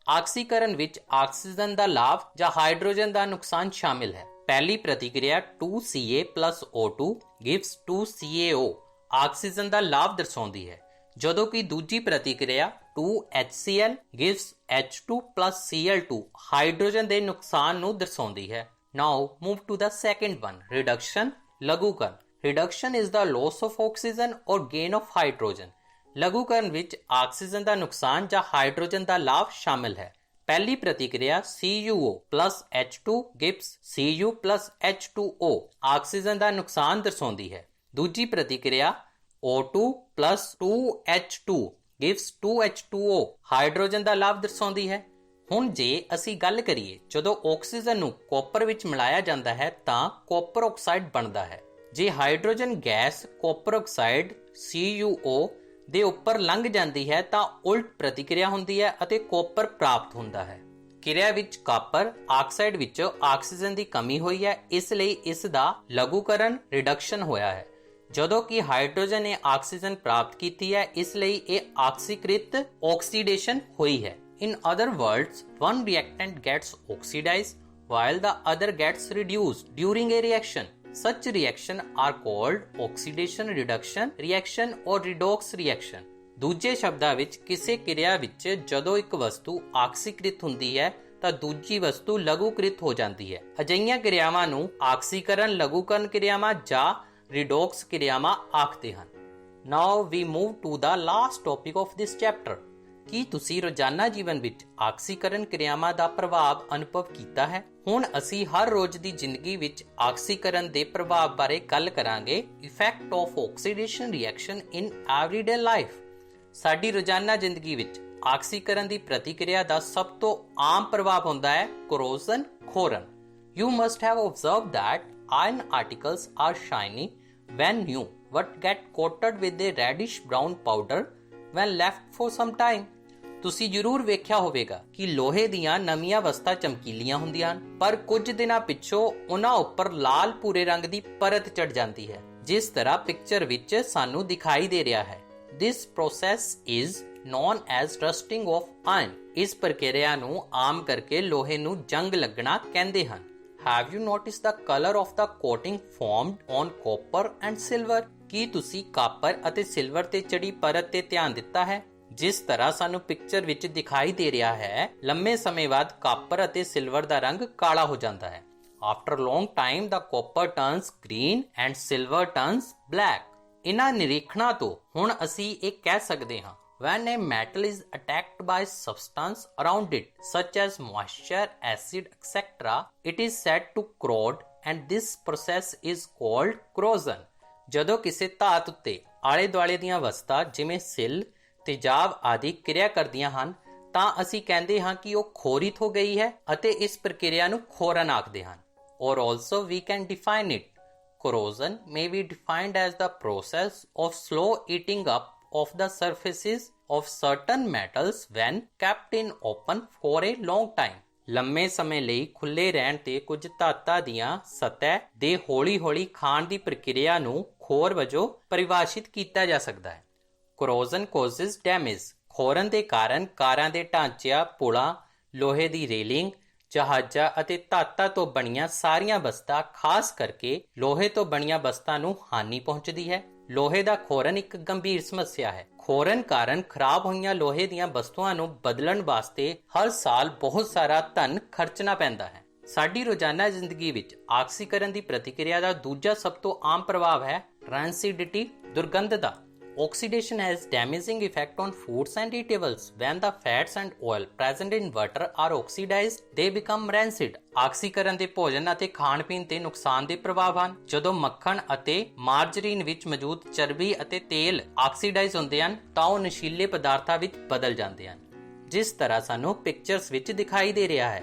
ਆਕਸੀਕਰਨ ਵਿੱਚ ਆਕਸੀਜਨ ਦਾ ਲਾਭ ਜਾਂ ਹਾਈਡਰੋਜਨ ਦਾ ਨੁਕਸਾਨ ਸ਼ਾਮਿਲ ਹੈ। ਪਹਿਲੀ ਪ੍ਰਤੀਕਿਰਿਆ 2Ca + O2 gives 2CaO oxygen ਦਾ ਲਾਭ ਦਰਸਾਉਂਦੀ ਹੈ, ਜਦੋਂ ਕਿ ਦੂਜੀ ਪ੍ਰਤੀਕਿਰਿਆ 2HCl gives H2 + Cl2 hydrogen ਦੇ ਨੁਕਸਾਨ ਨੂੰ ਦਰਸਾਉਂਦੀ ਹੈ। Now move to the second one, reduction, ਲਘੂਕਰਨ। Reduction is the loss of oxygen or gain of hydrogen. ਲਘੂਕਰਨ ਵਿੱਚ ਆਕਸੀਜਨ ਦਾ ਨੁਕਸਾਨ ਜਾਂ ਹਾਈਡਰੋਜਨ ਦਾ ਲਾਭ ਸ਼ਾਮਿਲ ਹੈ। ਪਹਿਲੀ ਪ੍ਰਤੀਕਿਰਿਆ CuO + H2 gives Cu + H2O oxygen ਦਾ ਨੁਕਸਾਨ ਦਰਸਾਉਂਦੀ ਹੈ। ਦੂਜੀ ਪ੍ਰਤੀਕਿਰਿਆ O2 + 2H2 gives 2H2O hydrogen ਦਾ ਲਾਭ ਦਰਸਾਉਂਦੀ ਹੈ। ਹੁਣ ਜੇ ਅਸੀਂ ਗੱਲ ਕਰੀਏ ਜਦੋਂ ਆਕਸੀਜਨ ਨੂੰ ਕਾਪਰ ਵਿੱਚ ਮਿਲਾਇਆ ਜਾਂਦਾ ਹੈ ਤਾਂ ਕਾਪਰ ਆਕਸਾਈਡ ਬਣਦਾ ਹੈ। ਜੇ hydrogen gas copper oxide CuO ਦੇ ਉੱਪਰ ਲੰਘ ਜਾਂਦੀ ਹੈ ਤਾਂ ਉਲਟ ਪ੍ਰਤੀਕਿਰਿਆ ਹੁੰਦੀ ਹੈ ਅਤੇ ਕਾਪਰ ਪ੍ਰਾਪਤ ਹੁੰਦਾ ਹੈ। ਕਿਰਿਆ ਵਿੱਚ ਕਾਪਰ ਆਕਸਾਈਡ ਵਿੱਚੋਂ ਆਕਸੀਜਨ ਦੀ ਕਮੀ ਹੋਈ ਹੈ, ਇਸ ਲਈ ਇਸ ਦਾ ਲਘੂਕਰਨ ਰਿਡਕਸ਼ਨ ਹੋਇਆ ਹੈ, ਜਦੋਂ ਕਿ ਹਾਈਡਰੋਜਨ ਨੇ ਆਕਸੀਜਨ ਪ੍ਰਾਪਤ ਕੀਤੀ ਹੈ, ਇਸ ਲਈ ਇਹ ਆਕਸੀਕ੍ਰਿਤ ਆਕਸੀਡੇਸ਼ਨ ਹੋਈ ਹੈ। In other words, one reactant gets oxidized while the other gets reduced during a reaction. Such reaction are called oxidation reduction reaction or redox reaction. ਦੂਜੇ ਸ਼ਬਦਾਂ ਵਿੱਚ ਕਿਸੇ ਕਿਰਿਆ ਵਿੱਚ ਜਦੋਂ ਇੱਕ ਵਸਤੂ ਆਕਸੀਕ੍ਰਿਤ ਹੁੰਦੀ ਹੈ ਤਾਂ ਦੂਜੀ ਵਸਤੂ ਲਘੂਕ੍ਰਿਤ ਹੋ ਜਾਂਦੀ ਹੈ। ਅਜਿਹੀਆਂ ਕਿਰਿਆਵਾਂ ਨੂੰ ਆਕਸੀਕਰਨ ਲਘੂਕਰਨ ਕਿਰਿਆਵਾਂ ਜਾਂ ਰਿਡੋਕਸ ਕਿਰਿਆਵਾਂ ਆਖਦੇ ਹਨ। Now we move to the last topic of this chapter. ਕੀ ਤੁਸੀਂ ਰੋਜ਼ਾਨਾ ਜੀਵਨ ਵਿੱਚ ਆਕਸੀਕਰਨ ਕਿਰਿਆਵਾਂ ਦਾ ਪ੍ਰਭਾਵ ਅਨੁਭਵ ਕੀਤਾ ਹੈ? ਹੁਣ ਅਸੀਂ ਹਰ ਰੋਜ਼ ਦੀ ਜ਼ਿੰਦਗੀ ਵਿੱਚ ਆਕਸੀਕਰਨ ਦੇ ਪ੍ਰਭਾਵ ਬਾਰੇ ਗੱਲ ਕਰਾਂਗੇ। Effect of oxidation reaction in everyday life. ਸਾਡੀ ਰੋਜ਼ਾਨਾ ਜ਼ਿੰਦਗੀ ਵਿੱਚ ਆਕਸੀਕਰਨ ਦੀ ਪ੍ਰਤੀਕਿਰਿਆ ਦਾ ਸਭ ਤੋਂ ਆਮ ਪ੍ਰਭਾਵ ਹੁੰਦਾ ਹੈ corrosion, ਖੋਰਨ। You must have observed that iron articles are shiny when new but get coated with a reddish brown powder when left for some time. ਤੁਸੀਂ ਜ਼ਰੂਰ ਵੇਖਿਆ ਹੋਵੇਗਾ ਕਿ ਲੋਹੇ ਦੀਆਂ ਨਵੀਆਂ ਵਸਤਾਂ ਚਮਕੀਲੀਆਂ ਹੁੰਦੀਆਂ ਹਨ, ਪਰ ਕੁਝ ਦਿਨਾਂ ਪਿੱਛੋਂ ਉਹਨਾਂ ਉੱਪਰ ਲਾਲ ਭੂਰੇ ਰੰਗ ਦੀ ਪਰਤ ਚੜ ਜਾਂਦੀ ਹੈ, ਜਿਸ ਤਰ੍ਹਾਂ ਪਿਕਚਰ ਵਿੱਚ ਸਾਨੂੰ ਦਿਖਾਈ ਦੇ ਰਿਹਾ ਹੈ। This process is known as rusting of iron. ਇਸ ਪ੍ਰਕਿਰਿਆ ਨੂੰ ਆਮ ਕਰਕੇ ਲੋਹੇ ਨੂੰ ਜੰਗ ਲੱਗਣਾ ਕਹਿੰਦੇ ਹਨ। Have you noticed the color of the coating formed on copper and silver? ਕੀ ਤੁਸੀਂ ਕਾਪਰ ਅਤੇ ਸਿਲਵਰ ਤੇ ਚੜੀ ਪਰਤ ਤੇ ਧਿਆਨ ਦਿੱਤਾ ਹੈ? ਜਿਸ ਤਰ੍ਹਾਂ ਸਾਨੂੰ ਪਿਕਚਰ ਵਿੱਚ ਦਿਖਾਈ ਦੇ ਰਿਹਾ ਹੈ, ਲੰਮੇ ਸਮੇਂ ਬਾਅਦ ਕਾਪਰ ਅਤੇ ਸਿਲਵਰ ਦਾ ਰੰਗ ਕਾਲਾ ਹੋ ਜਾਂਦਾ ਹੈ। After a long time, the copper turns green and silver turns black. ਇਹਨਾਂ ਨਿਰੀਖਣਾਂ ਤੋਂ ਹੁਣ ਅਸੀਂ ਇਹ ਕਹਿ ਸਕਦੇ ਹਾਂ, when a metal is attacked by substance around it, such as moisture, acid, etc., it is said to corrode, and this process is called corrosion. ਜਦੋਂ ਕਿਸੇ ਧਾਤ ਉੱਤੇ ਆਲੇ ਦੁਆਲੇ ਦੀਆਂ ਵਸਤਾਂ ਜਿਵੇਂ ਸਿੱਲ, ਤੇਜ਼ਾਬ ਆਦਿ ਕਿਰਿਆ ਕਰਦੀਆਂ ਹਨ ਤਾਂ ਅਸੀਂ ਕਹਿੰਦੇ ਹਾਂ ਕਿ ਉਹ ਖੋਰਿਤ ਹੋ ਗਈ ਹੈ ਅਤੇ ਇਸ ਪ੍ਰਕਿਰਿਆ ਨੂੰ ਖੋਰਨ ਆਖਦੇ ਹਨ। Or also we can define it. Corrosion may be defined as the process of slow eating up of the surfaces of certain metals when kept in open for a long time. ਲੰਮੇ ਸਮੇਂ ਲਈ ਖੁੱਲੇ ਰਹਿਣ ਤੇ ਕੁਝ ਧਾਤਾਂ ਦੀਆਂ ਸਤਹ ਦੇ ਹੌਲੀ-ਹੌਲੀ ਖਾਣ ਦੀ ਪ੍ਰਕਿਰਿਆ ਨੂੰ ਖੋਰ ਵਜੋਂ ਪਰਿਭਾਸ਼ਿਤ ਕੀਤਾ ਜਾ ਸਕਦਾ ਹੈ। corrosion causes damage। ਖੋਰਨ ਦੇ ਕਾਰਨ ਕਾਰਾਂ ਦੇ ਢਾਂਚਿਆਂ, ਪੁਲਾਂ, ਲੋਹੇ ਦੀ ਰੇਲਿੰਗ, ਜਹਾਜ਼ਾਂ ਅਤੇ ਧਾਤਾਂ ਤੋਂ ਬਣੀਆਂ ਸਾਰੀਆਂ ਵਸਤਾਂ, ਖਾਸ ਕਰਕੇ ਲੋਹੇ ਤੋਂ ਬਣੀਆਂ ਵਸਤਾਂ ਨੂੰ ਹਾਨੀ ਪਹੁੰਚਦੀ ਹੈ। ਲੋਹੇ ਦਾ ਖੋਰਨ ਇੱਕ ਗੰਭੀਰ ਸਮੱਸਿਆ ਹੈ। ਖੋਰਨ ਕਾਰਨ ਖਰਾਬ ਹੋਈਆਂ ਲੋਹੇ ਦੀਆਂ ਵਸਤੂਆਂ ਨੂੰ ਬਦਲਣ ਵਾਸਤੇ ਹਰ ਸਾਲ ਬਹੁਤ ਸਾਰਾ ਧਨ ਖਰਚਣਾ ਪੈਂਦਾ ਹੈ। ਸਾਡੀ ਰੋਜ਼ਾਨਾ ਜ਼ਿੰਦਗੀ ਵਿੱਚ ਆਕਸੀਕਰਨ ਦੀ ਪ੍ਰਤੀਕਿਰਿਆ ਦਾ ਦੂਜਾ ਸਭ ਤੋਂ ਆਮ ਪ੍ਰਭਾਵ ਹੈ ਰੈਂਸਿਡਿਟੀ, ਦੁਰਗੰਧ ਦਾ। Oxidation has damaging effect on foods and eatables. When the fats and oil present in water are oxidized, they become rancid. ਆਕਸੀਕਰਨ ਦੇ ਭੋਜਨ ਅਤੇ ਖਾਣ ਪੀਣ ਤੇ ਨੁਕਸਾਨਦੇਹ ਪ੍ਰਭਾਵ ਹਨ। ਜਦੋਂ ਮੱਖਣ ਅਤੇ ਮਾਰਜਰੀਨ ਵਿੱਚ ਮੌਜੂਦ ਚਰਬੀ ਅਤੇ ਤੇਲ ਆਕਸੀਡਾਈਜ਼ ਹੁੰਦੇ ਹਨ ਤਾਂ ਉਹ ਨਸ਼ੀਲੇ ਪਦਾਰਥਾਂ ਵਿੱਚ ਬਦਲ ਜਾਂਦੇ ਹਨ, ਜਿਸ ਤਰ੍ਹਾਂ ਸਾਨੂੰ ਪਿਕਚਰਸ ਵਿੱਚ ਦਿਖਾਈ ਦੇ ਰਿਹਾ ਹੈ।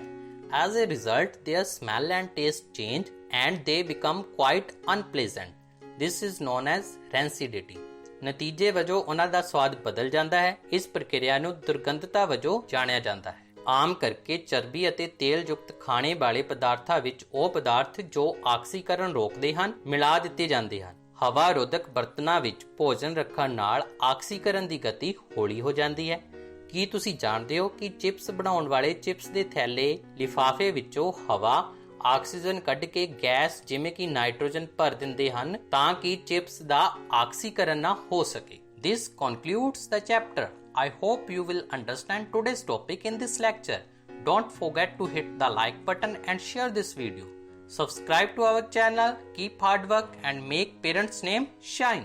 As a result, their smell and taste change and they become quite unpleasant. This is known as rancidity. ਨਤੀਜੇ ਵਜੋਂ ਉਹਨਾਂ ਦਾ ਸਵਾਦ ਬਦਲ ਜਾਂਦਾ ਹੈ। ਇਸ ਪ੍ਰਕਿਰਿਆ ਨੂੰ ਦੁਰਗੰਧਤਾ ਵਜੋਂ ਜਾਣਿਆ ਜਾਂਦਾ ਹੈ। ਆਮ ਕਰਕੇ ਚਰਬੀ ਅਤੇ ਤੇਲ ਯੁਕਤ ਖਾਣੇ ਵਾਲੇ ਪਦਾਰਥਾਂ ਵਿੱਚ ਉਹ ਪਦਾਰਥ ਜੋ ਆਕਸੀਕਰਨ ਰੋਕਦੇ ਹਨ ਮਿਲਾ ਦਿੱਤੇ ਜਾਂਦੇ ਹਨ। ਹਵਾ ਰੋਧਕ ਬਰਤਨਾਂ ਵਿੱਚ ਭੋਜਨ ਰੱਖਣ ਨਾਲ ਆਕਸੀਕਰਨ ਦੀ ਗਤੀ ਹੌਲੀ ਹੋ ਜਾਂਦੀ ਹੈ। ਕੀ ਤੁਸੀਂ ਜਾਣਦੇ ਹੋ ਕਿ ਚਿਪਸ ਬਣਾਉਣ ਵਾਲੇ ਚਿਪਸ ਦੇ ਥੈਲੇ ਲਿਫਾਫੇ ਵਿੱਚੋਂ ਹਵਾ, ਆਕਸੀਜਨ ਕੱਢ ਕੇ ਗੈਸ ਜਿਵੇਂ ਕਿ ਨਾਈਟ੍ਰੋਜਨ ਭਰ ਦਿੰਦੇ ਹਨ ਤਾਂ ਕਿ ਚਿਪਸ ਦਾ ਆਕਸੀਕਰਨ ਨਾ ਹੋ ਸਕੇ। This concludes the chapter. I hope you will understand today's topic in this lecture. Don't forget to hit the like button and share this video. Subscribe to our channel, keep hard work and make parents' name shine.